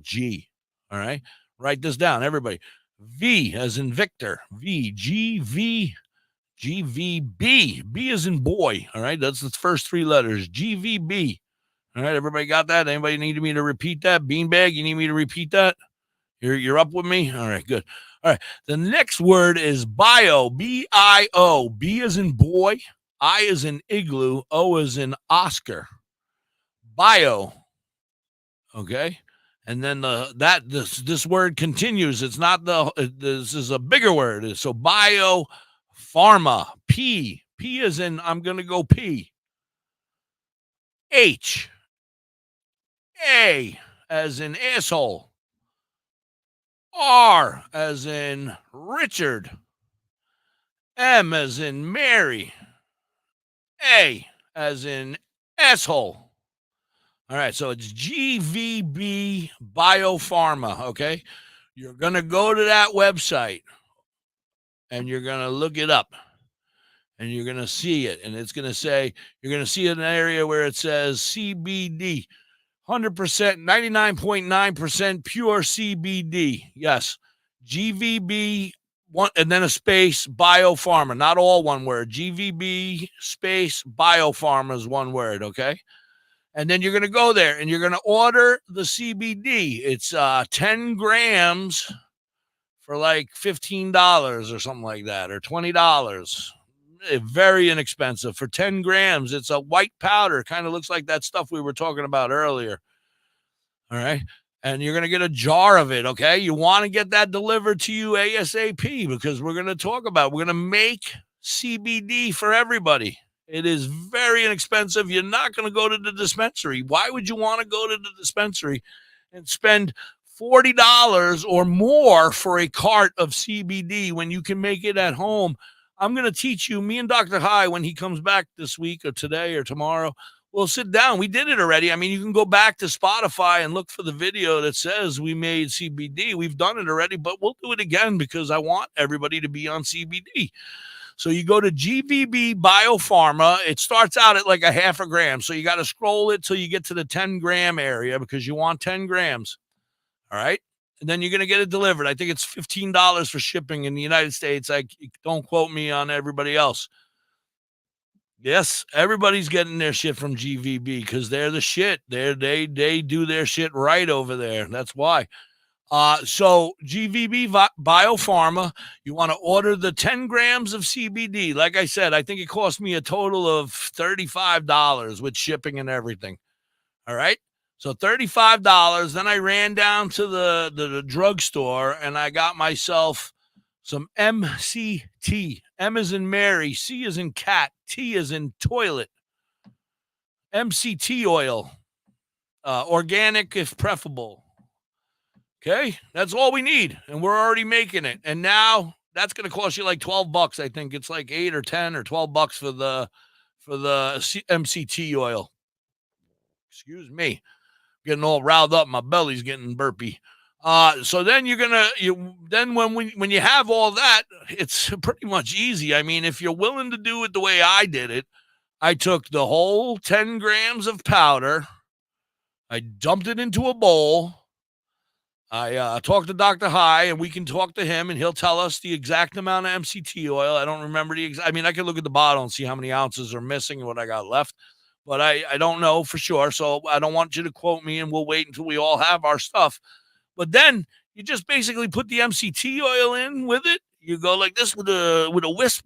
Speaker 1: G. All right. Write this down, everybody. V as in Victor, V, G, V, G, V, B. B as in boy. All right. That's the first three letters. G, V, B. All right. Everybody got that? Anybody need me to repeat that? Beanbag, you need me to repeat that? You're up with me? All right, good. All right. The next word is bio, B-I-O. B as in boy, I as in igloo, O as in Oscar. Bio. Okay. And then this word continues. It's not this is a bigger word. So bio, pharma, P. P as in I'm going to go P. H. A as in asshole. R as in Richard. M as in Mary. A as in asshole. All right, so it's GVB Biopharma, okay? You're going to go to that website, and you're going to look it up, and you're going to see it, and it's going to say, you're going to see an area where it says CBD, 100%, 99.9% pure CBD. Yes, GVB, one, and then a space, Biopharma, not all one word. GVB space Biopharma is one word, okay? And then you're going to go there and you're going to order the CBD. It's 10 grams for like $15 or something like that, or $20. Very inexpensive. For 10 grams, it's a white powder. Kind of looks like that stuff we were talking about earlier. All right. And you're going to get a jar of it, okay? You want to get that delivered to you ASAP, because we're going to make CBD for everybody. It is very inexpensive. You're not going to go to the dispensary. Why would you want to go to the dispensary and spend $40 or more for a cart of CBD when you can make it at home? I'm going to teach you, me and Dr. High, when he comes back this week or today or tomorrow, we'll sit down. We did it already. I mean, you can go back to Spotify and look for the video that says we made CBD. We've done it already, but we'll do it again because I want everybody to be on CBD. So you go to GVB Biopharma. It starts out at like a half a gram. So you got to scroll it till you get to the 10 gram area because you want 10 grams. All right. And then you're going to get it delivered. I think it's $15 for shipping in the United States. Don't quote me on everybody else. Yes, everybody's getting their shit from GVB because they're the shit. They do their shit right over there. That's why. So GVB Biopharma, you want to order the 10 grams of CBD. Like I said, I think it cost me a total of $35 with shipping and everything. All right. So $35. Then I ran down to the drugstore and I got myself some MCT. M as in Mary, C as in cat, T as in toilet. MCT oil, organic if preferable. Okay, that's all we need, and we're already making it. And now that's going to cost you like $12. I think it's like 8 or 10 or $12 for the MCT oil. Excuse me, getting all riled up. My belly's getting burpy. So then when you have all that, it's pretty much easy. I mean, if you're willing to do it the way I did it, I took the whole 10 grams of powder, I dumped it into a bowl. I talked to Dr. High, and we can talk to him, and he'll tell us the exact amount of MCT oil. I don't remember I mean, I can look at the bottle and see how many ounces are missing and what I got left, but I don't know for sure. So I don't want you to quote me, and we'll wait until we all have our stuff. But then you just basically put the MCT oil in with it. You go like this with a whisk,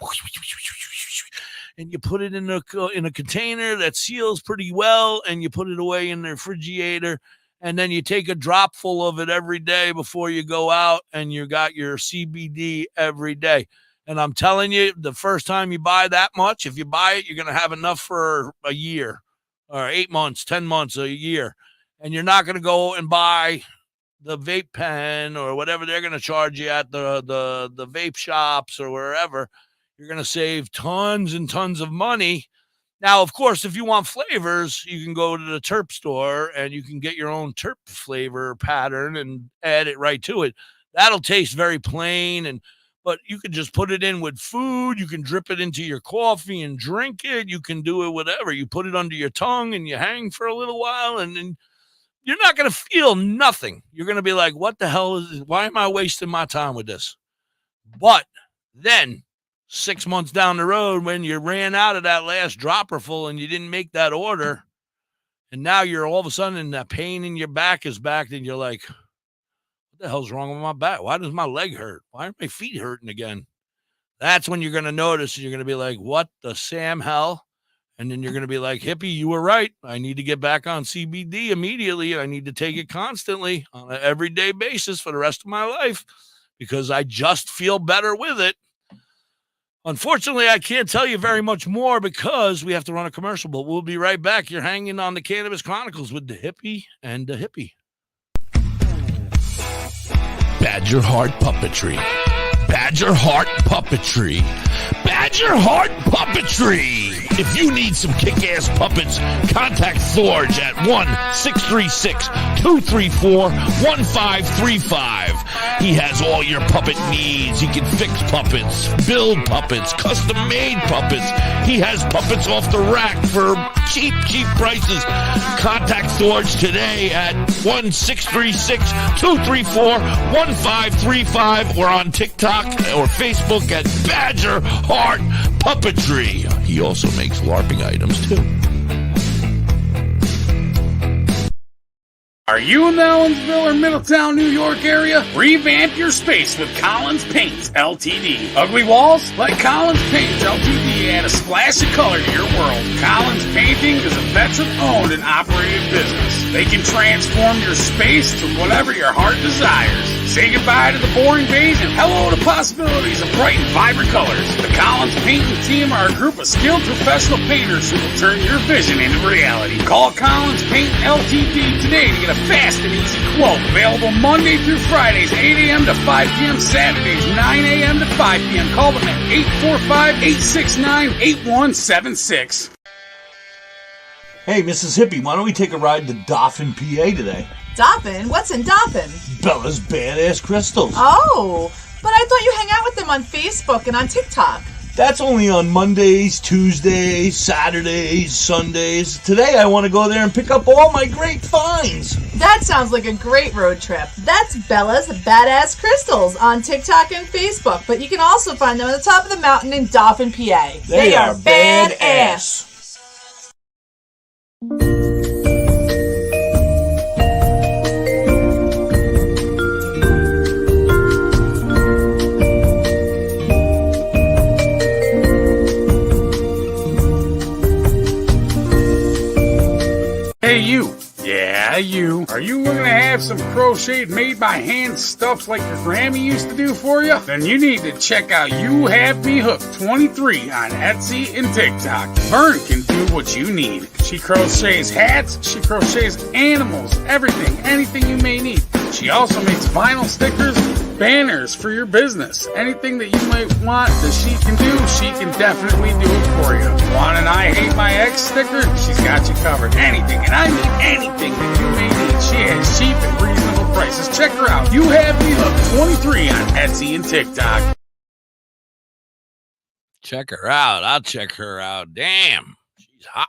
Speaker 1: and you put it in a container that seals pretty well, and you put it away in the refrigerator. And then you take a drop full of it every day before you go out, and you got your CBD every day. And I'm telling you, the first time you buy that much, if you buy it, you're going to have enough for a year or 8 months, 10 months, a year. And you're not going to go and buy the vape pen or whatever they're going to charge you at the vape shops or wherever. You're going to save tons and tons of money. Now, of course, if you want flavors, you can go to the terp store and you can get your own terp flavor pattern and add it right to it. That'll taste very plain, but you can just put it in with food. You can drip it into your coffee and drink it. You can do it whatever. You put it under your tongue and you hang for a little while, and then you're not going to feel nothing. You're going to be like, what the hell is this? Why am I wasting my time with this? But then 6 months down the road, when you ran out of that last dropper full and you didn't make that order, and now you're all of a sudden that pain in your back is back, and you're like, what the hell's wrong with my back? Why does my leg hurt? Why are my feet hurting again? That's when you're going to notice, and you're going to be like, what the Sam hell? And then you're going to be like, hippie, you were right. I need to get back on CBD immediately. I need to take it constantly on an everyday basis for the rest of my life because I just feel better with it. Unfortunately, I can't tell you very much more because we have to run a commercial, but we'll be right back. You're hanging on the Cannabis Chronicles with Da.Hippie and Da.Hippie. Badger Heart Puppetry. Badger Heart Puppetry. Badger Heart Puppetry. If you need some kick-ass puppets, contact Forge at 1-636-234-1535. He has all your puppet needs. He can fix puppets, build puppets, custom-made puppets. He has puppets off the rack for cheap prices. Contact Forge today at 1-636-234-1535 or on TikTok or Facebook at Badger Heart Puppetry. He also makes LARPing items too.
Speaker 11: Are you in the Ellensville or Middletown, New York area? Revamp your space with Collins Paints Ltd. Ugly walls? Let Collins Paints Ltd add a splash of color to your world. Collins Painting is a veteran-owned and operated business. They can transform your space to whatever your heart desires. Say goodbye to the boring beige and hello to possibilities of bright and vibrant colors. The Collins Painting team are a group of skilled professional painters who will turn your vision into reality. Call Collins Paint Ltd. today to get a fast and easy quote. Available Monday through Fridays, 8 a.m. to 5 p.m. Saturdays, 9 a.m. to 5 p.m. Call them at 845-869-8176.
Speaker 15: Hey, Mrs. Hippie, why don't we take a ride to Dauphin, PA today?
Speaker 7: Dauphin? What's in Dauphin?
Speaker 15: Bella's Badass Crystals.
Speaker 7: Oh, but I thought you hang out with them on Facebook and on TikTok.
Speaker 15: That's only on Mondays, Tuesdays, Saturdays, Sundays. Today I want to go there and pick up all my great finds.
Speaker 7: That sounds like a great road trip. That's Bella's Badass Crystals on TikTok and Facebook, but you can also find them on the top of the mountain in Dauphin, PA.
Speaker 15: They are badass.
Speaker 11: Hey, you. Yeah, you. Are you looking to have some crocheted made by hand stuff like your Grammy used to do for you? Then you need to check out You Have Me Hooked 23 on Etsy and TikTok. Vern can do what you need. She crochets hats, she crochets animals, everything, anything you may need. She also makes vinyl stickers, banners for your business. Anything that you might want that she can do, she can definitely do it for you. Want an I Hate My Ex sticker? She's got you covered. Anything, and I mean anything that you may need. She has cheap and reasonable prices. Check her out. You Have Me Hooked 23 on Etsy and TikTok.
Speaker 1: Check her out. I'll check her out. Damn, she's hot.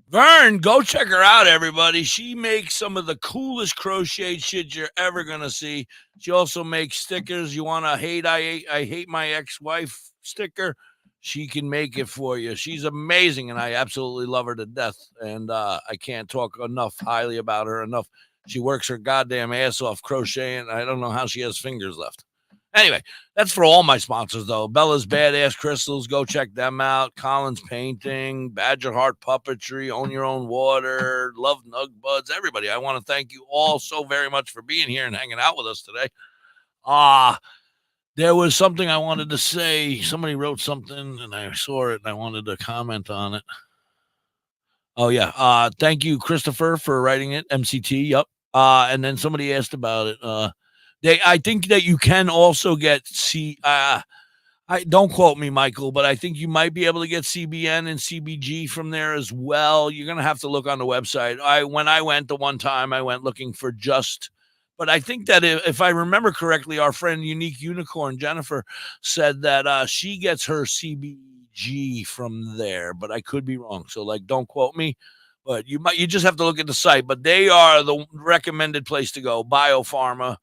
Speaker 1: Vern, go check her out, everybody. She makes some of the coolest crochet shit you're ever gonna see. She also makes stickers. You want a I hate my ex-wife sticker? She can make it for you. She's amazing, and I absolutely love her to death. And I can't talk highly about her enough. She works her goddamn ass off crocheting. I don't know how she has fingers left. Anyway, that's for all my sponsors, though. Bella's Badass Crystals, go check them out. Collins Painting, Badger Heart Puppetry, Own Your Own Water, Love Nug Buds, everybody. I want to thank you all so very much for being here and hanging out with us today. There was something I wanted to say. Somebody wrote something, and I saw it, and I wanted to comment on it. Oh, yeah. Thank you, Christopher, for writing it. MCT, yep. And then somebody asked about it. I think that you can also get don't quote me, Michael, but I think you might be able to get CBN and CBG from there as well. You're going to have to look on the website. When I went the one time, I went looking for but I think that if I remember correctly, our friend Unique Unicorn, Jennifer, said that she gets her CBG from there, but I could be wrong. So don't quote me. But you just have to look at the site. But they are the recommended place to go. Biopharma.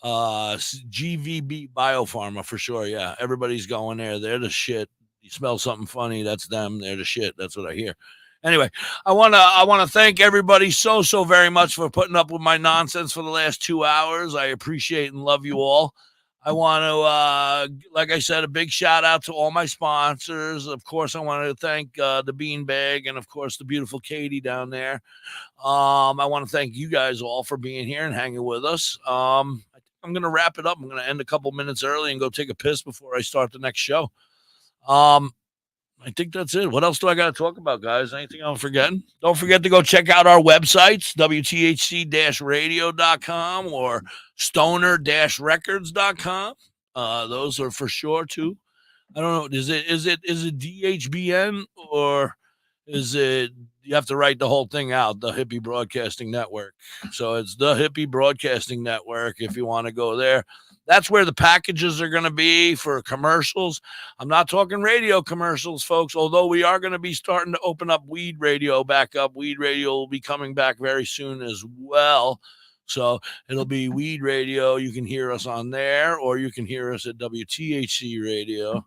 Speaker 1: GVB Biopharma for sure. Yeah, everybody's going there. They're the shit. You smell something funny, that's them. They're the shit. That's what I hear. Anyway, I want to thank everybody so very much for putting up with my nonsense for the last 2 hours. I appreciate and love you all. I want to, like I said, a big shout out to all my sponsors. Of course, I want to thank the Beanbag and, of course, the beautiful Katie down there. I want to thank you guys all for being here and hanging with us. I'm going to wrap it up. I'm going to end a couple minutes early and go take a piss before I start the next show. I think that's it. What else do I got to talk about, guys? Anything I'm forgetting? Don't forget to go check out our websites, WTHC-radio.com or stoner-records.com. Those are for sure, too. I don't know. Is it DHBN or is it? You have to write the whole thing out. The Hippie Broadcasting Network. So it's the Hippie Broadcasting Network. If you want to go there, that's where the packages are going to be for commercials. I'm not talking radio commercials, folks. Although we are going to be starting to open up weed radio back up. Weed radio will be coming back very soon as well. So it'll be weed radio. You can hear us on there, or you can hear us at WTHC radio.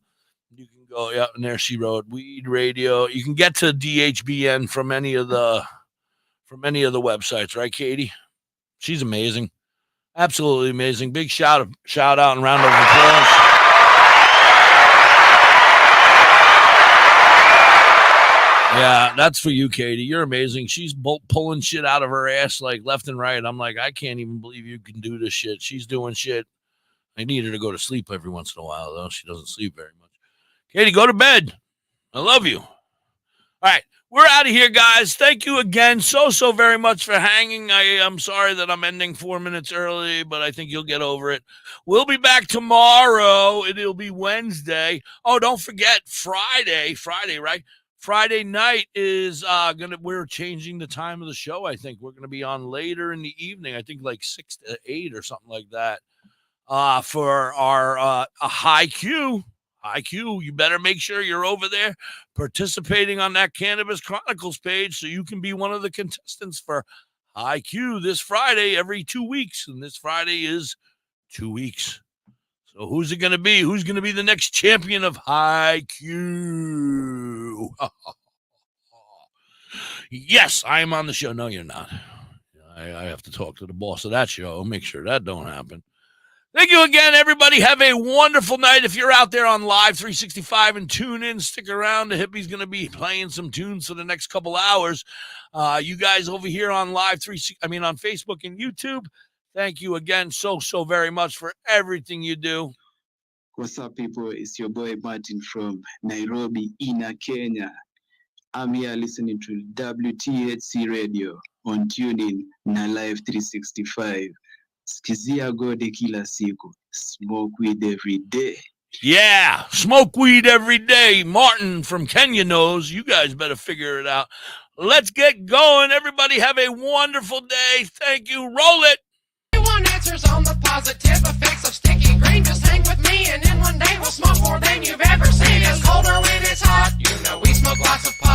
Speaker 1: You can go, yeah, and there she wrote weed radio. You can get to DHBN from any of the websites, right, Katie? She's amazing, absolutely amazing. Big shout out and round of applause. Yeah, that's for you, Katie. You're amazing. She's pulling shit out of her ass like left and right. I'm like, I can't even believe you can do this shit. She's doing shit. I need her to go to sleep every once in a while, though. She doesn't sleep very much. Katie, go to bed. I love you. All right, we're out of here, guys. Thank you again so very much for hanging. I'm sorry that I'm ending 4 minutes early, but I think you'll get over it. We'll be back tomorrow. It'll be Wednesday. Oh, don't forget Friday, right? Friday night is we're changing the time of the show. I think we're gonna be on later in the evening. I think like 6 to 8 or something like that. For our high Q. You better make sure you're over there participating on that Cannabis Chronicles page so you can be one of the contestants for High Q this Friday every 2 weeks. And this Friday is 2 weeks. So who's it going to be? Who's going to be the next champion of High Q? Yes, I am on the show. No, you're not. I have to talk to the boss of that show. Make sure that don't happen. Thank you again, everybody. Have a wonderful night. If you're out there on Live 365 and tune in, stick around. The Hippie's going to be playing some tunes for the next couple hours. You guys over here on on Facebook and YouTube, thank you again so very much for everything you do.
Speaker 16: What's up, people? It's your boy Martin from Nairobi, Kenya. I'm here listening to WTHC Radio on TuneIn na Live 365. Skizia gode kila siku. Smoke weed every day.
Speaker 1: Yeah, smoke weed every day. Martin from Kenya knows. You guys better figure it out. Let's get going. Everybody have a wonderful day. Thank you. Roll it.
Speaker 4: Want answers on the positive effects of sticky green? Just hang with me, and in one day we'll smoke more than you've ever seen. It's colder when it's hot. You know we smoke lots of pot.